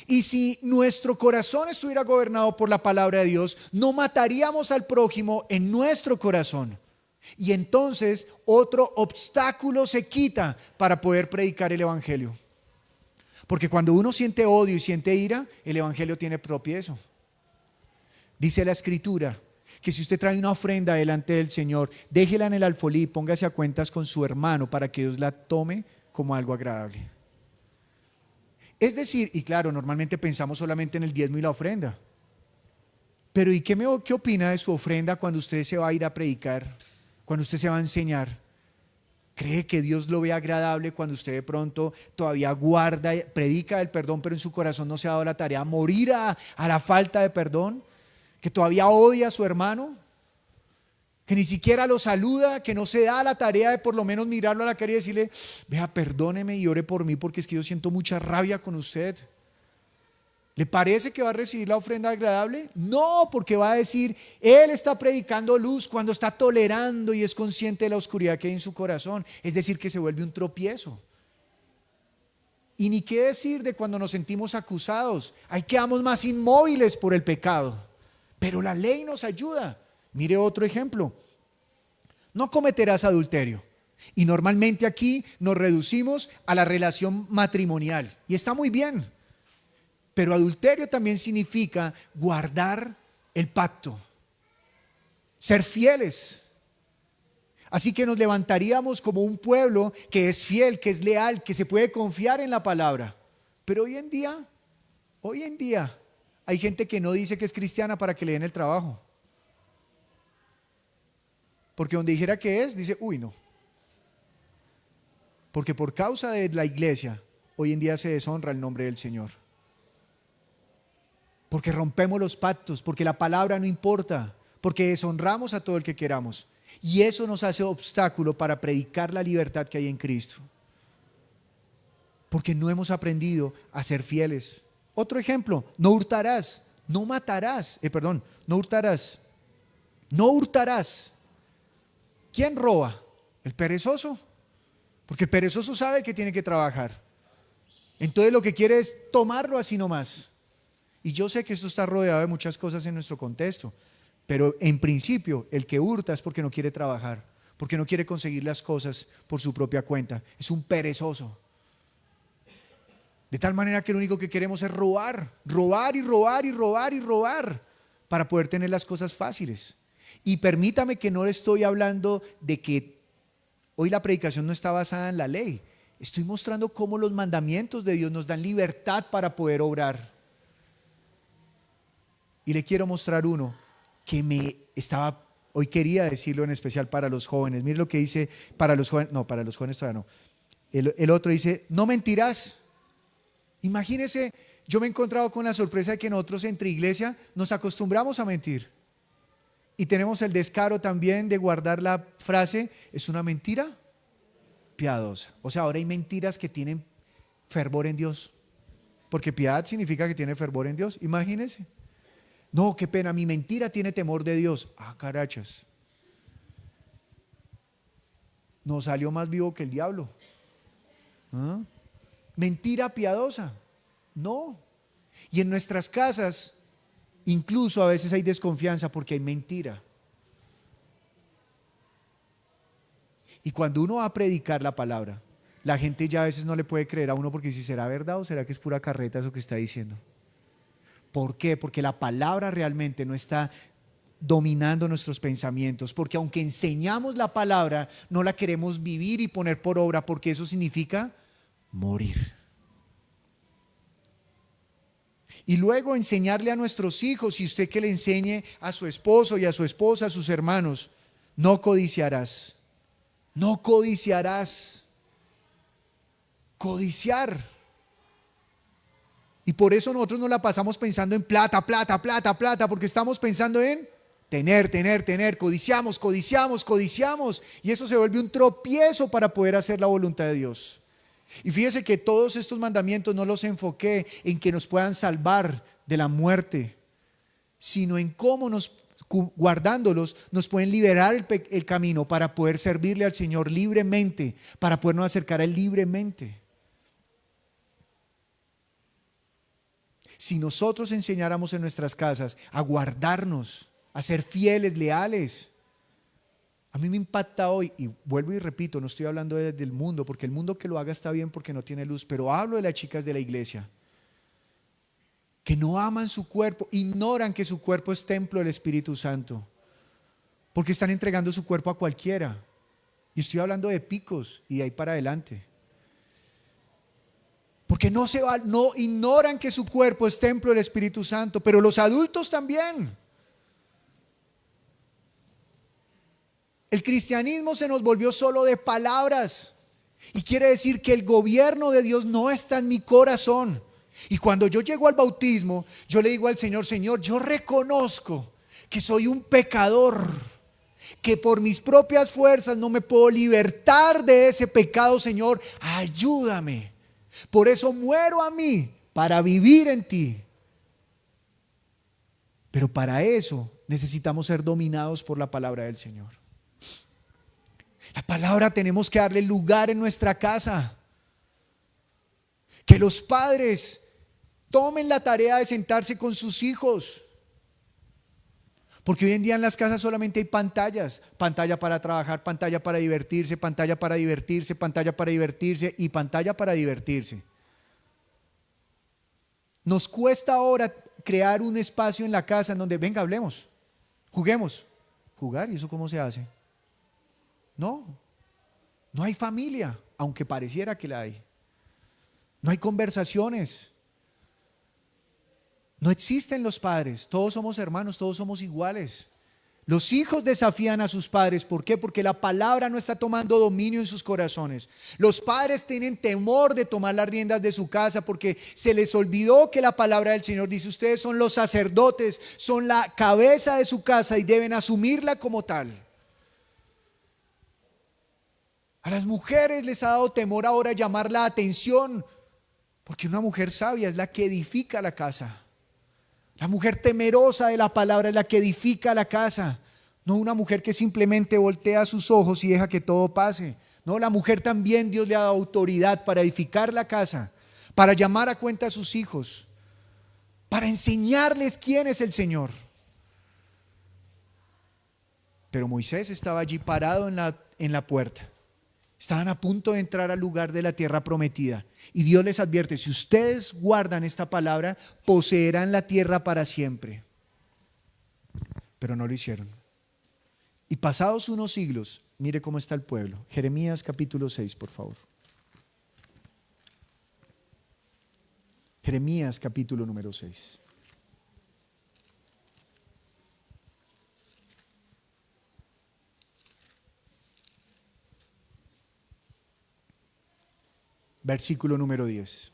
Y si nuestro corazón estuviera gobernado por la palabra de Dios, no mataríamos al prójimo en nuestro corazón. Y entonces otro obstáculo se quita para poder predicar el evangelio. Porque cuando uno siente odio y siente ira, el evangelio tiene tropiezo. Dice la escritura que si usted trae una ofrenda delante del Señor, déjela en el alfolí y póngase a cuentas con su hermano para que Dios la tome como algo agradable. Es decir, y claro, normalmente pensamos solamente en el diezmo y la ofrenda. Pero ¿y qué opina de su ofrenda cuando usted se va a ir a predicar? Cuando usted se va a enseñar. ¿Cree que Dios lo ve agradable cuando usted de pronto todavía guarda, predica el perdón, pero en su corazón no se ha dado la tarea a morir a la falta de perdón? ¿Que todavía odia a su hermano? ¿Que ni siquiera lo saluda? ¿Que no se da la tarea de por lo menos mirarlo a la cara y decirle: vea, perdóneme y ore por mí porque es que yo siento mucha rabia con usted? ¿Le parece que va a recibir la ofrenda agradable? No, porque va a decir: él está predicando luz cuando está tolerando y es consciente de la oscuridad que hay en su corazón. Es decir, que se vuelve un tropiezo. Y ni qué decir de cuando nos sentimos acusados. Ahí quedamos más inmóviles por el pecado. Pero la ley nos ayuda. Mire otro ejemplo: no cometerás adulterio. Y normalmente aquí nos reducimos a la relación matrimonial. Y está muy bien. Pero adulterio también significa guardar el pacto, ser fieles. Así que nos levantaríamos como un pueblo que es fiel, que es leal, que se puede confiar en la palabra. Pero hoy en día, hay gente que no dice que es cristiana para que le den el trabajo. Porque donde dijera que es, dice: uy, no. Porque por causa de la iglesia, hoy en día se deshonra el nombre del Señor. Porque rompemos los pactos, porque la palabra no importa, porque deshonramos a todo el que queramos. Y eso nos hace obstáculo para predicar la libertad que hay en Cristo. Porque no hemos aprendido a ser fieles. Otro ejemplo: no hurtarás, no matarás, no hurtarás. No hurtarás. ¿Quién roba? El perezoso. Porque el perezoso sabe que tiene que trabajar. Entonces lo que quiere es tomarlo así nomás. Y yo sé que esto está rodeado de muchas cosas en nuestro contexto, pero en principio el que hurta es porque no quiere trabajar, porque no quiere conseguir las cosas por su propia cuenta. Es un perezoso. De tal manera que lo único que queremos es robar, robar y robar y robar y robar para poder tener las cosas fáciles. Y permítame que no estoy hablando de que hoy la predicación no está basada en la ley. Estoy mostrando cómo los mandamientos de Dios nos dan libertad para poder obrar. Y le quiero mostrar uno que hoy quería decirlo en especial para los jóvenes. Mire lo que dice para los jóvenes, no, para los jóvenes todavía no. El otro dice, no mentirás. Imagínese, yo me he encontrado con la sorpresa de que nosotros entre iglesia nos acostumbramos a mentir. Y tenemos el descaro también de guardar la frase, es una mentira piadosa. O sea, ahora hay mentiras que tienen fervor en Dios. Porque piedad significa que tiene fervor en Dios. Imagínese. No, qué pena, mi mentira tiene temor de Dios. Ah, carachas. No salió más vivo que el diablo. ¿Ah? Mentira piadosa. No. Y en nuestras casas, incluso a veces hay desconfianza porque hay mentira. Y cuando uno va a predicar la palabra, la gente ya a veces no le puede creer a uno porque si será verdad o será que es pura carreta eso que está diciendo. ¿Por qué? Porque la palabra realmente no está dominando nuestros pensamientos, porque aunque enseñamos la palabra, no la queremos vivir y poner por obra, porque eso significa morir. Y luego enseñarle a nuestros hijos, y usted que le enseñe a su esposo y a su esposa, a sus hermanos, no codiciarás, no codiciarás, codiciar. Y por eso nosotros nos la pasamos pensando en plata, plata, plata, plata, porque estamos pensando en tener, tener, tener, codiciamos, codiciamos, codiciamos, y eso se vuelve un tropiezo para poder hacer la voluntad de Dios. Y fíjese que todos estos mandamientos no los enfoqué en que nos puedan salvar de la muerte, sino en cómo guardándolos, nos pueden liberar el camino para poder servirle al Señor libremente, para podernos acercar a Él libremente. Si nosotros enseñáramos en nuestras casas a guardarnos, a ser fieles, leales, a mí me impacta hoy, y vuelvo y repito, no estoy hablando del mundo, porque el mundo que lo haga está bien porque no tiene luz, pero hablo de las chicas de la iglesia, que no aman su cuerpo, ignoran que su cuerpo es templo del Espíritu Santo, porque están entregando su cuerpo a cualquiera. Y estoy hablando de picos y de ahí para adelante. Porque no ignoran que su cuerpo es templo del Espíritu Santo, pero los adultos también. El cristianismo se nos volvió solo de palabras y quiere decir que el gobierno de Dios no está en mi corazón. Y cuando yo llego al bautismo, yo le digo al Señor, Señor, yo reconozco que soy un pecador, que por mis propias fuerzas no me puedo libertar de ese pecado, Señor, ayúdame. Por eso muero a mí, para vivir en ti. Pero para eso necesitamos ser dominados por la palabra del Señor. La palabra tenemos que darle lugar en nuestra casa. Que los padres tomen la tarea de sentarse con sus hijos. Porque hoy en día en las casas solamente hay pantallas. Pantalla para trabajar, pantalla para divertirse, pantalla para divertirse, pantalla para divertirse y pantalla para divertirse. Nos cuesta ahora crear un espacio en la casa en donde, venga, hablemos, juguemos. ¿Jugar? ¿Y eso cómo se hace? No hay familia, aunque pareciera que la hay. No hay conversaciones. No existen los padres, todos somos hermanos, todos somos iguales. Los hijos desafían a sus padres, ¿por qué? Porque la palabra no está tomando dominio en sus corazones. Los padres tienen temor de tomar las riendas de su casa porque se les olvidó que la palabra del Señor dice, ustedes son los sacerdotes, son la cabeza de su casa y deben asumirla como tal. A las mujeres les ha dado temor ahora llamar la atención, porque una mujer sabia es la que edifica la casa. La mujer temerosa de la palabra es la que edifica la casa. No una mujer que simplemente voltea sus ojos y deja que todo pase. No, la mujer también Dios le ha dado autoridad para edificar la casa, para llamar a cuenta a sus hijos. para enseñarles quién es el Señor. Pero Moisés estaba allí parado en la puerta. Estaban a punto de entrar al lugar de la tierra prometida. Y Dios les advierte, si ustedes guardan esta palabra, poseerán la tierra para siempre. Pero no lo hicieron. Y pasados unos siglos, mire cómo está el pueblo. Jeremías capítulo 6, por favor. Jeremías capítulo número 6. Versículo número 10.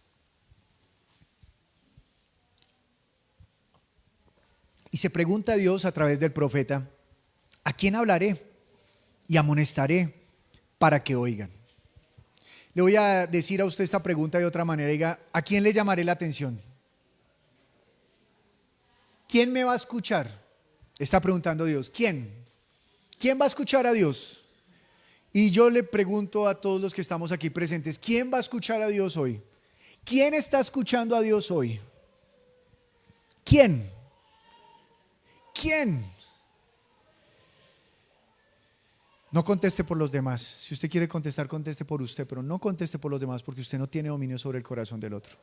Y se pregunta a Dios a través del profeta, ¿a quién hablaré y amonestaré para que oigan? Le voy a decir a usted esta pregunta de otra manera. Diga, ¿a quién le llamaré la atención? ¿Quién me va a escuchar? Está preguntando Dios. ¿Quién? ¿Quién va a escuchar a Dios? Y yo le pregunto a todos los que estamos aquí presentes, ¿quién va a escuchar a Dios hoy? ¿Quién está escuchando a Dios hoy? ¿Quién? ¿Quién? No conteste por los demás. Si usted quiere contestar, conteste por usted, pero no conteste por los demás porque usted no tiene dominio sobre el corazón del otro.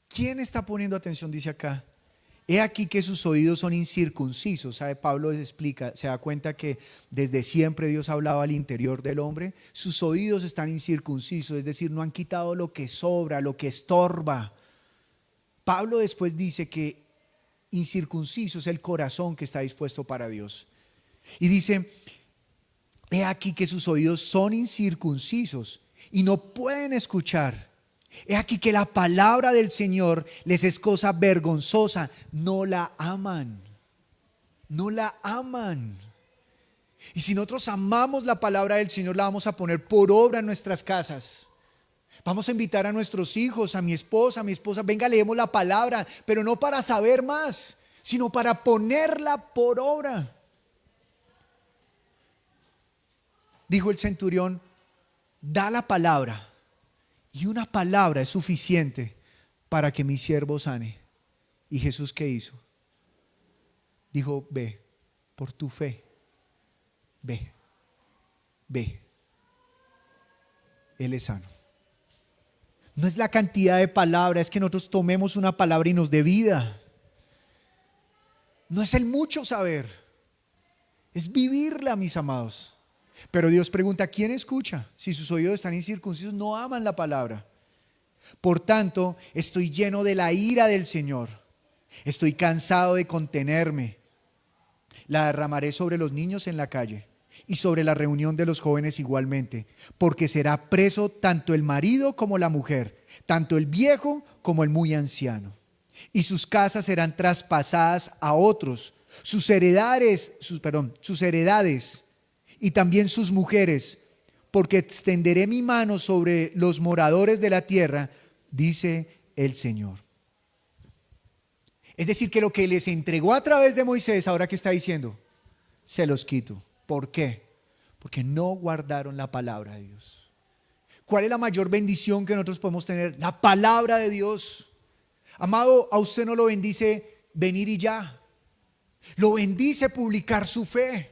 ¿Quién está poniendo atención? Dice acá. He aquí que sus oídos son incircuncisos. ¿Sabe? Pablo explica, se da cuenta que desde siempre Dios hablaba al interior del hombre. Sus oídos están incircuncisos, es decir, no han quitado lo que sobra, lo que estorba. Pablo después dice que incircunciso es el corazón que está dispuesto para Dios. Y dice, he aquí que sus oídos son incircuncisos y no pueden escuchar. He aquí que la palabra del Señor les es cosa vergonzosa, no la aman, no la aman. Y si nosotros amamos la palabra del Señor, la vamos a poner por obra en nuestras casas. Vamos a invitar a nuestros hijos, a mi esposa, venga, leemos la palabra, pero no para saber más, sino para ponerla por obra. Dijo el centurión, da la palabra. Y una palabra es suficiente para que mi siervo sane. ¿Y Jesús qué hizo? Dijo, ve, por tu fe, ve, ve. Él es sano. No es la cantidad de palabras, es que nosotros tomemos una palabra y nos dé vida. No es el mucho saber, es vivirla, mis amados. Pero Dios pregunta, ¿quién escucha? Si sus oídos están incircuncisos, no aman la palabra. Por tanto, estoy lleno de la ira del Señor. Estoy cansado de contenerme. La derramaré sobre los niños en la calle y sobre la reunión de los jóvenes igualmente, porque será preso tanto el marido como la mujer, tanto el viejo como el muy anciano. Y sus casas serán traspasadas a otros, sus heredades y también sus mujeres, porque extenderé mi mano sobre los moradores de la tierra, dice el Señor. Es decir, que lo que les entregó a través de Moisés, ahora que está diciendo, se los quito. ¿Por qué? Porque no guardaron la palabra de Dios. ¿Cuál es la mayor bendición que nosotros podemos tener? La palabra de Dios. Amado, a usted no lo bendice venir y ya. Lo bendice publicar su fe.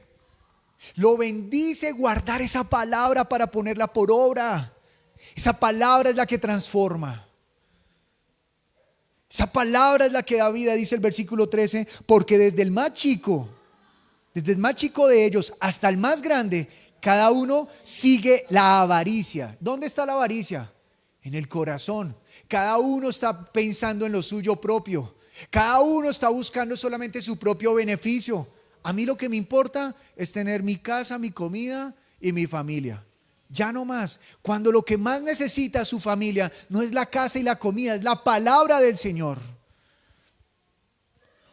Lo bendice guardar esa palabra para ponerla por obra. Esa palabra es la que transforma. Esa palabra es la que da vida, dice el versículo 13, porque desde el más chico de ellos hasta el más grande, cada uno sigue la avaricia. ¿Dónde está la avaricia? En el corazón. Cada uno está pensando en lo suyo propio. Cada uno está buscando solamente su propio beneficio. A mí lo que me importa es tener mi casa, mi comida y mi familia. Ya no más. Cuando lo que más necesita su familia no es la casa y la comida, es la palabra del Señor.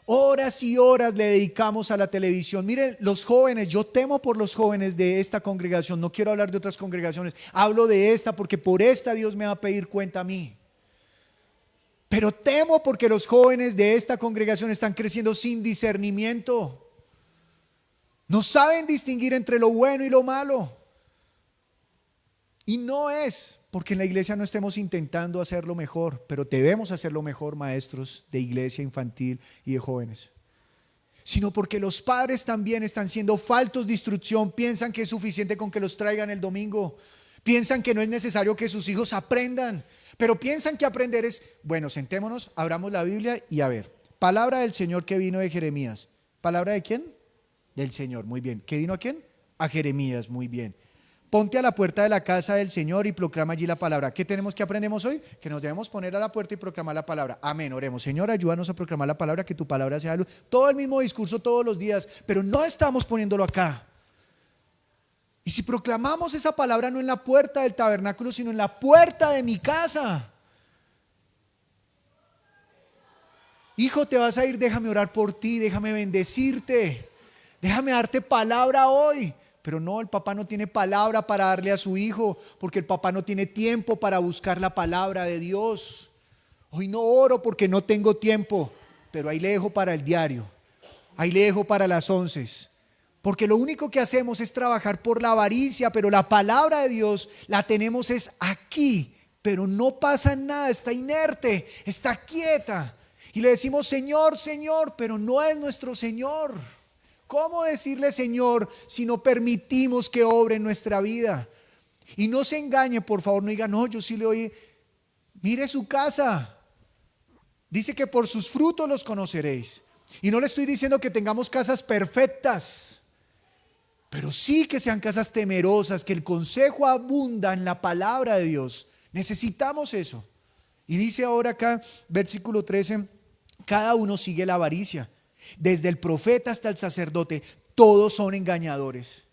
Horas y horas le dedicamos a la televisión. Miren, los jóvenes, yo temo por los jóvenes de esta congregación. No quiero hablar de otras congregaciones. Hablo de esta porque por esta Dios me va a pedir cuenta a mí. Pero temo porque los jóvenes de esta congregación están creciendo sin discernimiento. No saben distinguir entre lo bueno y lo malo. Y no es porque en la iglesia no estemos intentando hacerlo mejor, pero debemos hacerlo mejor, maestros de iglesia infantil y de jóvenes, sino porque los padres también están siendo faltos de instrucción, piensan que es suficiente con que los traigan el domingo, piensan que no es necesario que sus hijos aprendan, pero piensan que aprender es, bueno, sentémonos, abramos la Biblia y a ver, palabra del Señor que vino de Jeremías. ¿Palabra de quién? Del Señor, muy bien. ¿Qué vino a quién? A Jeremías, muy bien. Ponte a la puerta de la casa del Señor y proclama allí la palabra. ¿Qué tenemos que aprendemos hoy? Que nos debemos poner a la puerta y proclamar la palabra. Amén, oremos. Señor, ayúdanos a proclamar la palabra, que tu palabra sea luz. Todo el mismo discurso todos los días, pero no estamos poniéndolo acá. Y si proclamamos esa palabra no en la puerta del tabernáculo, sino en la puerta de mi casa. Hijo, te vas a ir, déjame orar por ti, déjame bendecirte, déjame darte palabra hoy. Pero no, el papá no tiene palabra para darle a su hijo, porque el papá no tiene tiempo para buscar la palabra de Dios. Hoy no oro porque no tengo tiempo, pero ahí le dejo para el diario, ahí le dejo para las 11. Porque lo único que hacemos es trabajar por la avaricia, pero la palabra de Dios la tenemos es aquí, pero no pasa nada, está inerte, está quieta. Y le decimos Señor, Señor, pero no es nuestro Señor. ¿Cómo decirle Señor si no permitimos que obre en nuestra vida? Y no se engañe, por favor, no diga, no, yo sí le oí. Mire su casa. Dice que por sus frutos los conoceréis. Y no le estoy diciendo que tengamos casas perfectas, pero sí que sean casas temerosas, que el consejo abunda en la palabra de Dios. Necesitamos eso. Y dice ahora acá, versículo 13, cada uno sigue la avaricia. Desde el profeta hasta el sacerdote, todos son engañadores.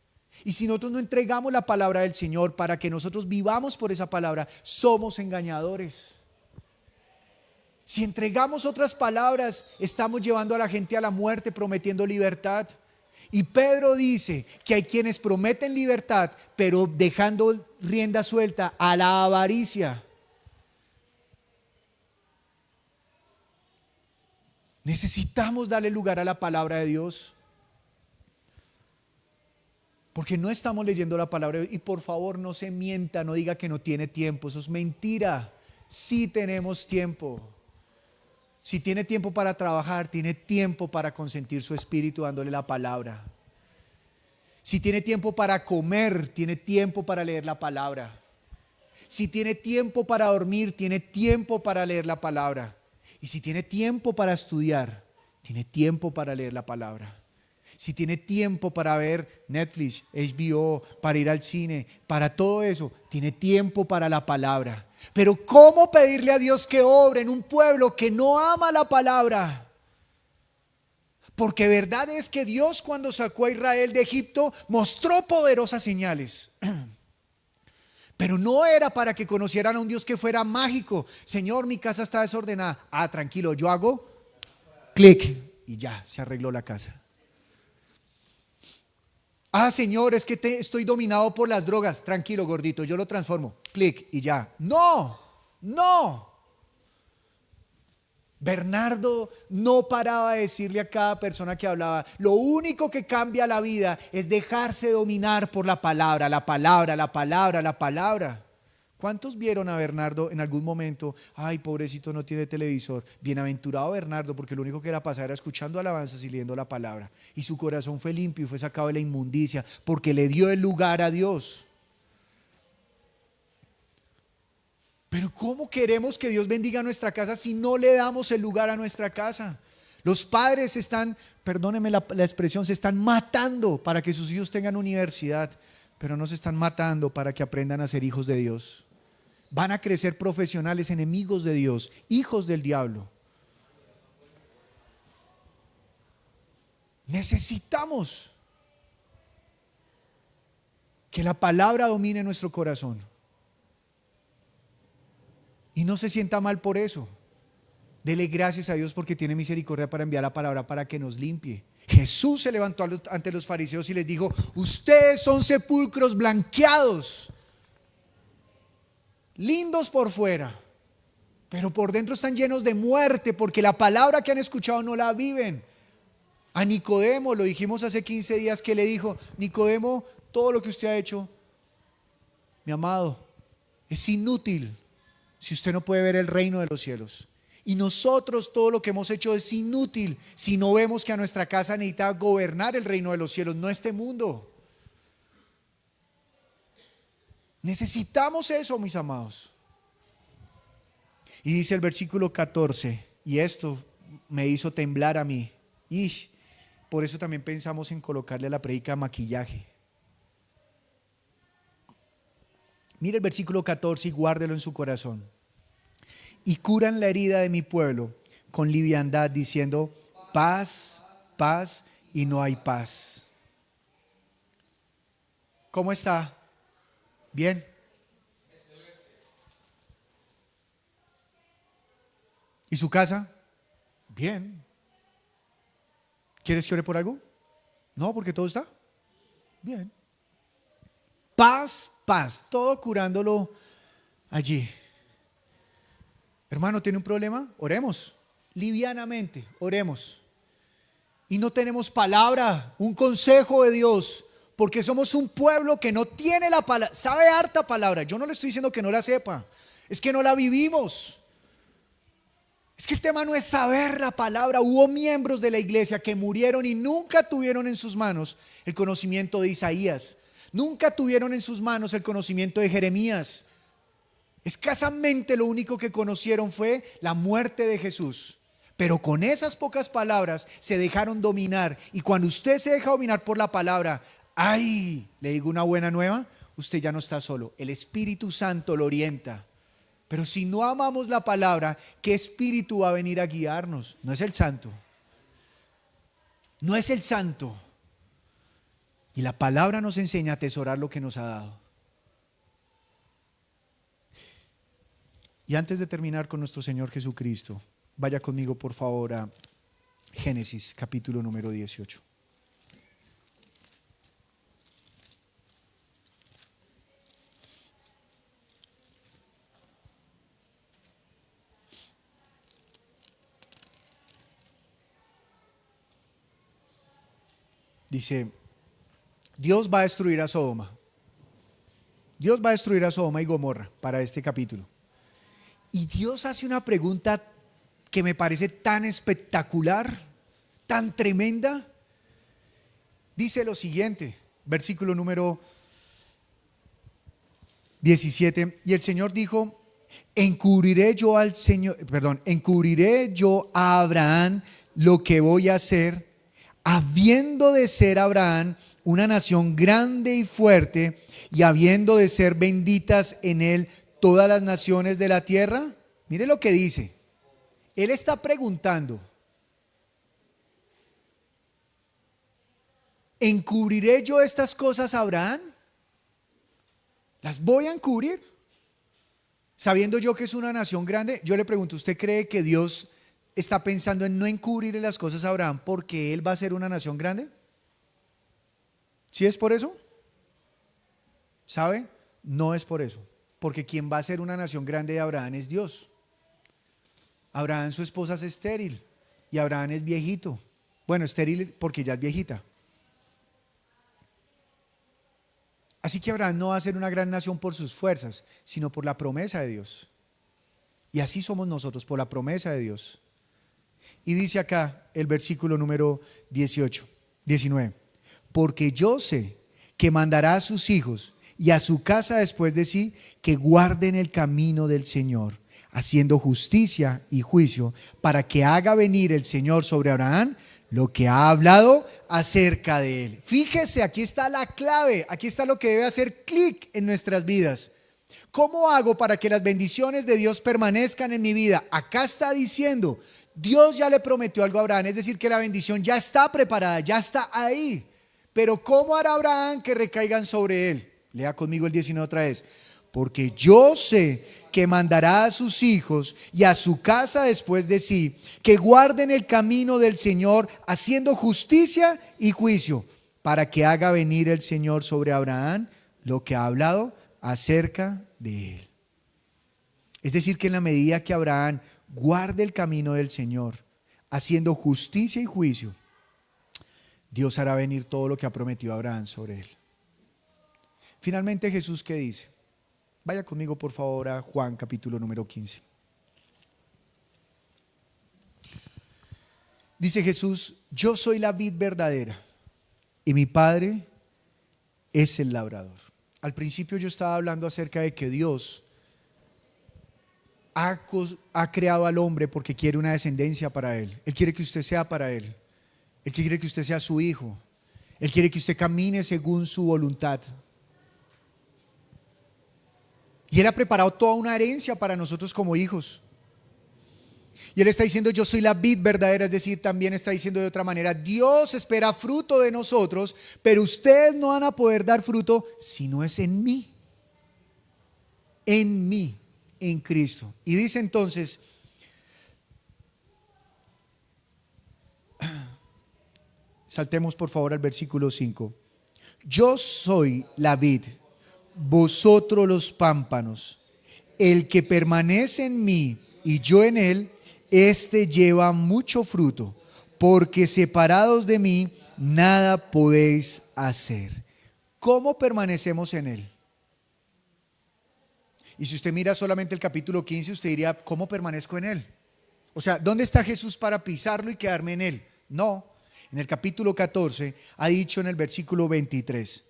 Y si nosotros no entregamos la palabra del Señor para que nosotros vivamos por esa palabra, somos engañadores. Si entregamos otras palabras, estamos llevando a la gente a la muerte, prometiendo libertad. Y Pedro dice que hay quienes prometen libertad, pero dejando rienda suelta a la avaricia. Necesitamos darle lugar a la palabra de Dios, porque no estamos leyendo la palabra de Dios. Y por favor no se mienta, no diga que no tiene tiempo, eso es mentira. Sí tenemos tiempo. Si tiene tiempo para trabajar, tiene tiempo para consentir su espíritu dándole la palabra. Si tiene tiempo para comer, tiene tiempo para leer la palabra. Si tiene tiempo para dormir, tiene tiempo para leer la palabra. Y si tiene tiempo para estudiar, tiene tiempo para leer la palabra. Si tiene tiempo para ver Netflix, HBO, para ir al cine, para todo eso, tiene tiempo para la palabra. Pero ¿cómo pedirle a Dios que obre en un pueblo que no ama la palabra? Porque verdad es que Dios, cuando sacó a Israel de Egipto, mostró poderosas señales. Pero no era para que conocieran a un Dios que fuera mágico. Señor, mi casa está desordenada. Ah, tranquilo, yo hago clic y ya, se arregló la casa. Ah, Señor, es que estoy dominado por las drogas. Tranquilo, gordito, yo lo transformo. Clic y ya. No, no. Bernardo no paraba de decirle a cada persona que hablaba, lo único que cambia la vida es dejarse dominar por la palabra, la palabra, la palabra, la palabra. ¿Cuántos vieron a Bernardo en algún momento? Ay, pobrecito, no tiene televisor. Bienaventurado Bernardo, porque lo único que era pasar era escuchando alabanzas y leyendo la palabra. Y su corazón fue limpio y fue sacado de la inmundicia, porque le dio el lugar a Dios. Pero ¿cómo queremos que Dios bendiga nuestra casa si no le damos el lugar a nuestra casa? Los padres están, perdónenme la expresión, se están matando para que sus hijos tengan universidad, pero no se están matando para que aprendan a ser hijos de Dios. Van a crecer profesionales, enemigos de Dios, hijos del diablo. Necesitamos que la palabra domine nuestro corazón. Y no se sienta mal por eso. Dele gracias a Dios porque tiene misericordia para enviar la palabra para que nos limpie. Jesús se levantó ante los fariseos y les dijo: ustedes son sepulcros blanqueados, lindos por fuera, pero por dentro están llenos de muerte, porque la palabra que han escuchado no la viven. A Nicodemo, lo dijimos hace 15 días, que le dijo: Nicodemo, todo lo que usted ha hecho, mi amado, Es inútil si usted no puede ver el reino de los cielos. Y nosotros todo lo que hemos hecho es inútil si no vemos que a nuestra casa necesita gobernar el reino de los cielos, no este mundo. Necesitamos eso, mis amados. Y dice el versículo 14, y esto me hizo temblar a mí. Y por eso también pensamos en colocarle a la prédica maquillaje. Mire el versículo 14 y guárdelo en su corazón. Y curan la herida de mi pueblo con liviandad, diciendo: paz, paz, y no hay paz. ¿Cómo está? ¿Bien? ¿Y su casa? Bien. ¿Quieres que ore por algo? No, porque todo está bien. Paz, paz, todo curándolo allí. Hermano, ¿tiene un problema? Oremos, livianamente, oremos. Y no tenemos palabra, un consejo de Dios, porque somos un pueblo que no tiene la palabra, sabe harta palabra. Yo no le estoy diciendo que no la sepa, es que no la vivimos. Es que el tema no es saber la palabra. Hubo miembros de la iglesia que murieron y nunca tuvieron en sus manos el conocimiento de Isaías. Nunca tuvieron en sus manos el conocimiento de Jeremías. Escasamente lo único que conocieron fue la muerte de Jesús. Pero con esas pocas palabras se dejaron dominar. Y cuando usted se deja dominar por la palabra, ¡ay! Le digo una buena nueva, usted ya no está solo. El Espíritu Santo lo orienta. Pero si no amamos la palabra, ¿qué espíritu va a venir a guiarnos? No es el santo. No es el santo. Y la palabra nos enseña a atesorar lo que nos ha dado. Y antes de terminar con nuestro Señor Jesucristo, vaya conmigo por favor a Génesis capítulo número 18. Dice, Dios va a destruir a Sodoma. Dios va a destruir a Sodoma y Gomorra para este capítulo. Y Dios hace una pregunta que me parece tan espectacular, tan tremenda. Dice lo siguiente, versículo número 17. Y el Señor dijo: encubriré yo a Abraham lo que voy a hacer, habiendo de ser Abraham una nación grande y fuerte, y habiendo de ser benditas en él todas las naciones de la tierra. Mire lo que dice. Él está preguntando: ¿encubriré yo estas cosas a Abraham? ¿Las voy a encubrir? Sabiendo yo que es una nación grande. Yo le pregunto, ¿usted cree que Dios está pensando en no encubrirle las cosas a Abraham porque él va a ser una nación grande? ¿Sí es por eso? ¿Sabe? No es por eso. Porque quien va a ser una nación grande de Abraham es Dios. Abraham, su esposa, es estéril y Abraham es viejito. Bueno, estéril porque ya es viejita. Así que Abraham no va a ser una gran nación por sus fuerzas, sino por la promesa de Dios. Y así somos nosotros, por la promesa de Dios. Y dice acá el versículo número 19. Porque yo sé que mandará a sus hijos y a su casa después de sí, que guarden el camino del Señor, haciendo justicia y juicio, para que haga venir el Señor sobre Abraham lo que ha hablado acerca de él. Fíjese, aquí está la clave, aquí está lo que debe hacer clic en nuestras vidas. ¿Cómo hago para que las bendiciones de Dios permanezcan en mi vida? Acá está diciendo, Dios ya le prometió algo a Abraham, es decir, que la bendición ya está preparada, ya está ahí. Pero ¿cómo hará Abraham que recaigan sobre él? Lea conmigo el 19 otra vez. Porque yo sé que mandará a sus hijos y a su casa después de sí, que guarden el camino del Señor, haciendo justicia y juicio, para que haga venir el Señor sobre Abraham lo que ha hablado acerca de él. Es decir, que en la medida que Abraham guarde el camino del Señor, haciendo justicia y juicio, Dios hará venir todo lo que ha prometido Abraham sobre él. Finalmente, Jesús, ¿qué dice? Vaya conmigo por favor a Juan capítulo número 15. Dice Jesús: yo soy la vid verdadera y mi Padre es el labrador. Al principio yo estaba hablando acerca de que Dios ha creado al hombre porque quiere una descendencia para él. Él quiere que usted sea para él. Él quiere que usted sea su hijo. Él quiere que usted camine según su voluntad. Y Él ha preparado toda una herencia para nosotros como hijos. Y Él está diciendo: yo soy la vid verdadera, es decir, también está diciendo de otra manera: Dios espera fruto de nosotros, pero ustedes no van a poder dar fruto si no es en mí. En mí, en Cristo. Y dice entonces, saltemos por favor al versículo 5. Yo soy la vid, vosotros los pámpanos. El que permanece en mí y yo en él, éste lleva mucho fruto, porque separados de mí nada podéis hacer. ¿Cómo permanecemos en él? Y si usted mira solamente el capítulo 15, usted diría: ¿cómo permanezco en él? O sea, ¿dónde está Jesús para pisarlo y quedarme en él? No. En el capítulo 14 ha dicho en el versículo 23: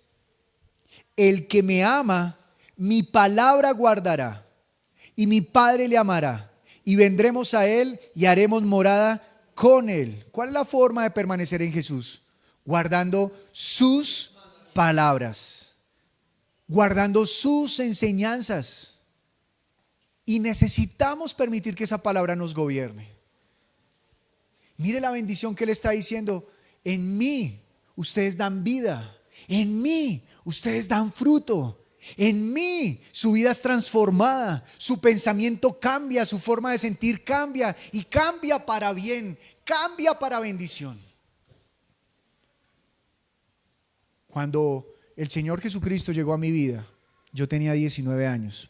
el que me ama, mi palabra guardará, y mi Padre le amará, y vendremos a él y haremos morada con él. ¿Cuál es la forma de permanecer en Jesús? Guardando sus palabras, guardando sus enseñanzas. Y necesitamos permitir que esa palabra nos gobierne. Mire la bendición que Él está diciendo: en mí ustedes dan vida, en mí ustedes dan fruto, en mí su vida es transformada, su pensamiento cambia, su forma de sentir cambia, y cambia para bien, cambia para bendición. Cuando el Señor Jesucristo llegó a mi vida, yo tenía 19 años.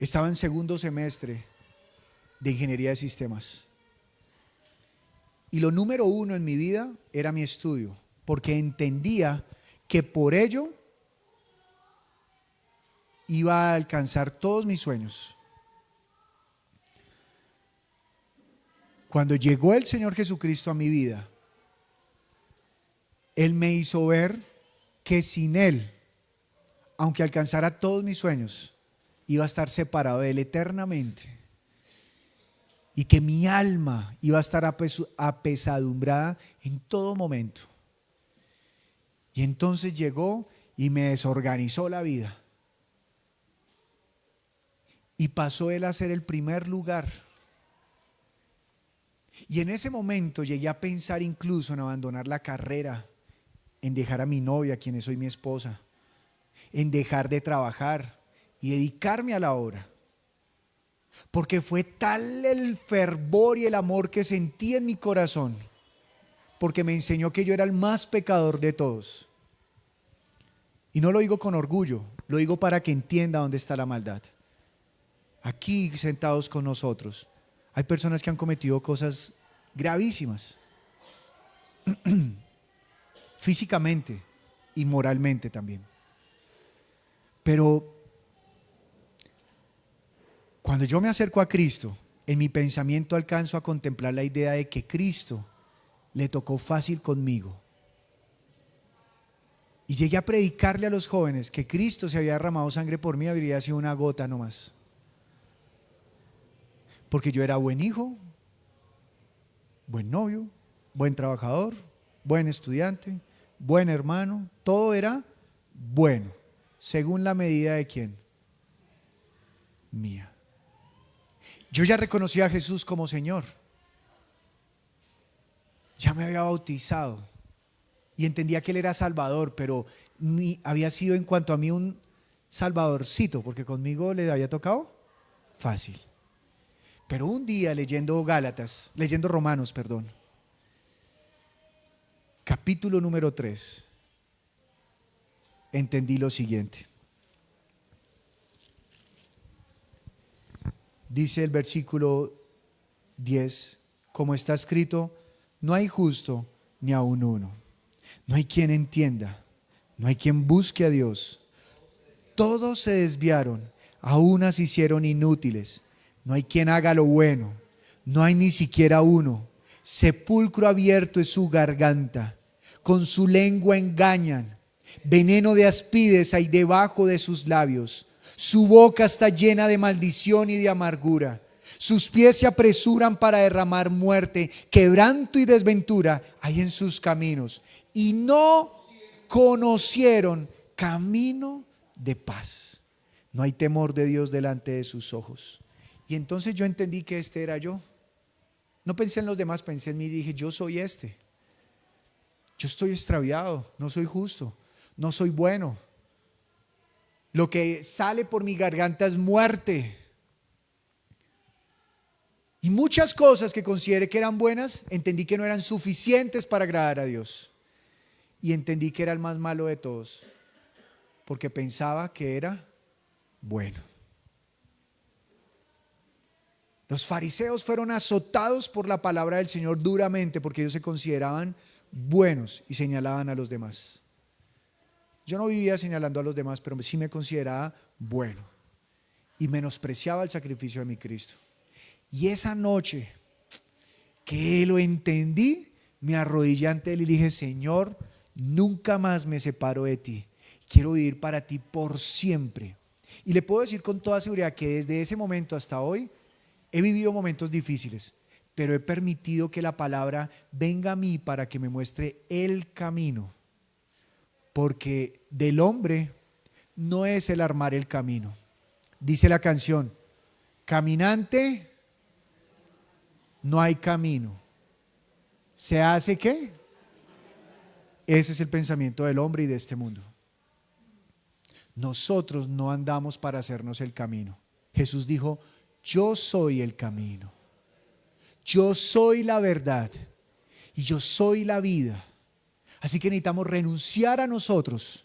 Estaba en segundo semestre de ingeniería de sistemas. Y lo número uno en mi vida era mi estudio, porque entendía que por ello iba a alcanzar todos mis sueños. Cuando llegó el Señor Jesucristo a mi vida, Él me hizo ver que sin Él, aunque alcanzara todos mis sueños, iba a estar separado de Él eternamente, y que mi alma iba a estar apesadumbrada en todo momento. Y entonces llegó y me desorganizó la vida, y pasó Él a ser el primer lugar. Y en ese momento llegué a pensar incluso en abandonar la carrera, en dejar a mi novia, quien es hoy mi esposa, en dejar de trabajar y dedicarme a la obra. Porque fue tal el fervor y el amor que sentí en mi corazón, porque me enseñó que yo era el más pecador de todos. Y no lo digo con orgullo, lo digo para que entienda dónde está la maldad. Aquí sentados con nosotros hay personas que han cometido cosas gravísimas, físicamente y moralmente también. Pero cuando yo me acerco a Cristo, en mi pensamiento alcanzo a contemplar la idea de que Cristo le tocó fácil conmigo. Y llegué a predicarle a los jóvenes que Cristo se había derramado sangre por mí, habría sido una gota nomás. Porque yo era buen hijo, buen novio, buen trabajador, buen estudiante, buen hermano, todo era bueno, según la medida de ¿quién? Mía. Yo ya reconocía a Jesús como Señor. Ya me había bautizado y entendía que Él era Salvador, pero ni había sido en cuanto a mí un salvadorcito, porque conmigo le había tocado fácil. Pero un día leyendo Romanos, capítulo número 3, entendí lo siguiente. Dice el versículo 10, como está escrito: no hay justo ni aun uno, no hay quien entienda, no hay quien busque a Dios. Todos se desviaron, a unas se hicieron inútiles. No hay quien haga lo bueno, no hay ni siquiera uno. Sepulcro abierto es su garganta, con su lengua engañan. Veneno de aspides hay debajo de sus labios. Su boca está llena de maldición y de amargura. Sus pies se apresuran para derramar muerte. Quebranto y desventura hay en sus caminos. Y no conocieron camino de paz. No hay temor de Dios delante de sus ojos. Y entonces yo entendí que este era yo. No pensé en los demás, pensé en mí y dije, yo soy este. Yo estoy extraviado, no soy justo, no soy bueno. Lo que sale por mi garganta es muerte. Y muchas cosas que consideré que eran buenas, entendí que no eran suficientes para agradar a Dios. Y entendí que era el más malo de todos, porque pensaba que era bueno. Los fariseos fueron azotados por la palabra del Señor duramente, porque ellos se consideraban buenos y señalaban a los demás. Yo no vivía señalando a los demás, pero sí me consideraba bueno y menospreciaba el sacrificio de mi Cristo. Y esa noche que lo entendí, me arrodillé ante Él y le dije, Señor, nunca más me separo de ti. Quiero vivir para ti por siempre. Y le puedo decir con toda seguridad que desde ese momento hasta hoy he vivido momentos difíciles, pero he permitido que la palabra venga a mí para que me muestre el camino. Porque del hombre no es el armar el camino. Dice la canción, caminante no hay camino. ¿Se hace qué? Ese es el pensamiento del hombre y de este mundo. Nosotros no andamos para hacernos el camino. Jesús dijo, yo soy el camino. Yo soy la verdad y yo soy la vida. Así que necesitamos renunciar a nosotros.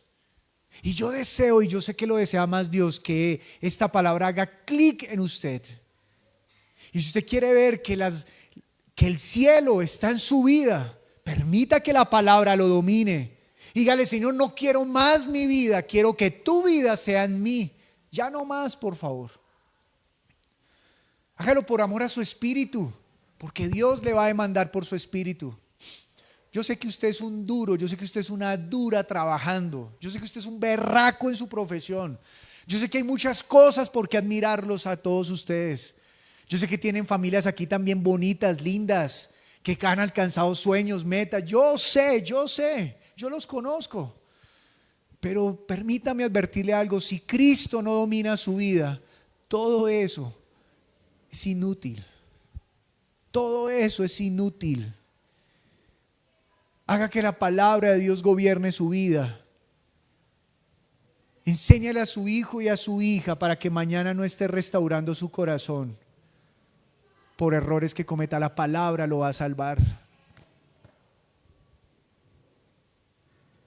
Y yo deseo, y yo sé que lo desea más Dios, que esta palabra haga clic en usted. Y si usted quiere ver que el cielo está en su vida, permita que la palabra lo domine. Dígale, Señor, no quiero más mi vida, quiero que tu vida sea en mí. Ya no más, por favor. Hágalo por amor a su espíritu, porque Dios le va a demandar por su espíritu. Yo sé que usted es un duro, yo sé que usted es una dura trabajando, yo sé que usted es un berraco en su profesión. Yo sé que hay muchas cosas por qué admirarlos a todos ustedes. Yo sé que tienen familias aquí también bonitas, lindas, que han alcanzado sueños, metas. Yo sé, yo los conozco. Pero permítame advertirle algo, si Cristo no domina su vida, todo eso es inútil. Todo eso es inútil. Haga que la palabra de Dios gobierne su vida. Enséñale a su hijo y a su hija para que mañana no esté restaurando su corazón por errores que cometa. La palabra lo va a salvar.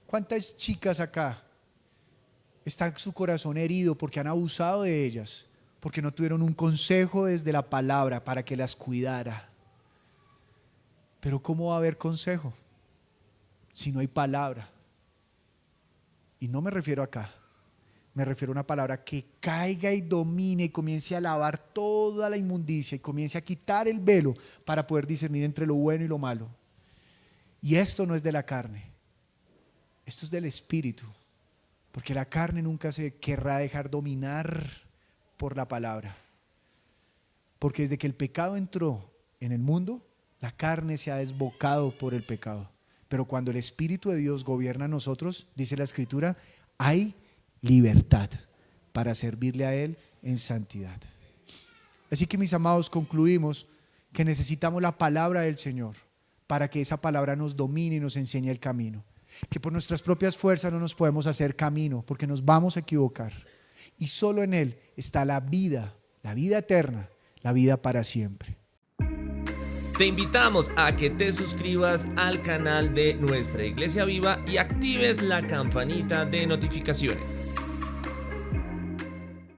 ¿Cuántas chicas acá está su corazón herido porque han abusado de ellas? Porque no tuvieron un consejo desde la palabra para que las cuidara. Pero ¿cómo va a haber consejo si no hay palabra? Y no me refiero acá, me refiero a una palabra que caiga y domine y comience a lavar toda la inmundicia y comience a quitar el velo para poder discernir entre lo bueno y lo malo. Y esto no es de la carne, esto es del Espíritu, porque la carne nunca se querrá dejar dominar por la palabra, porque desde que el pecado entró en el mundo, la carne se ha desbocado por el pecado. Pero cuando el Espíritu de Dios gobierna a nosotros, dice la Escritura, hay libertad para servirle a Él en santidad. Así que, mis amados, concluimos que necesitamos la palabra del Señor para que esa palabra nos domine y nos enseñe el camino. Que por nuestras propias fuerzas no nos podemos hacer camino porque nos vamos a equivocar. Y solo en Él está la vida eterna, la vida para siempre. Te invitamos a que te suscribas al canal de Nuestra Iglesia Viva y actives la campanita de notificaciones.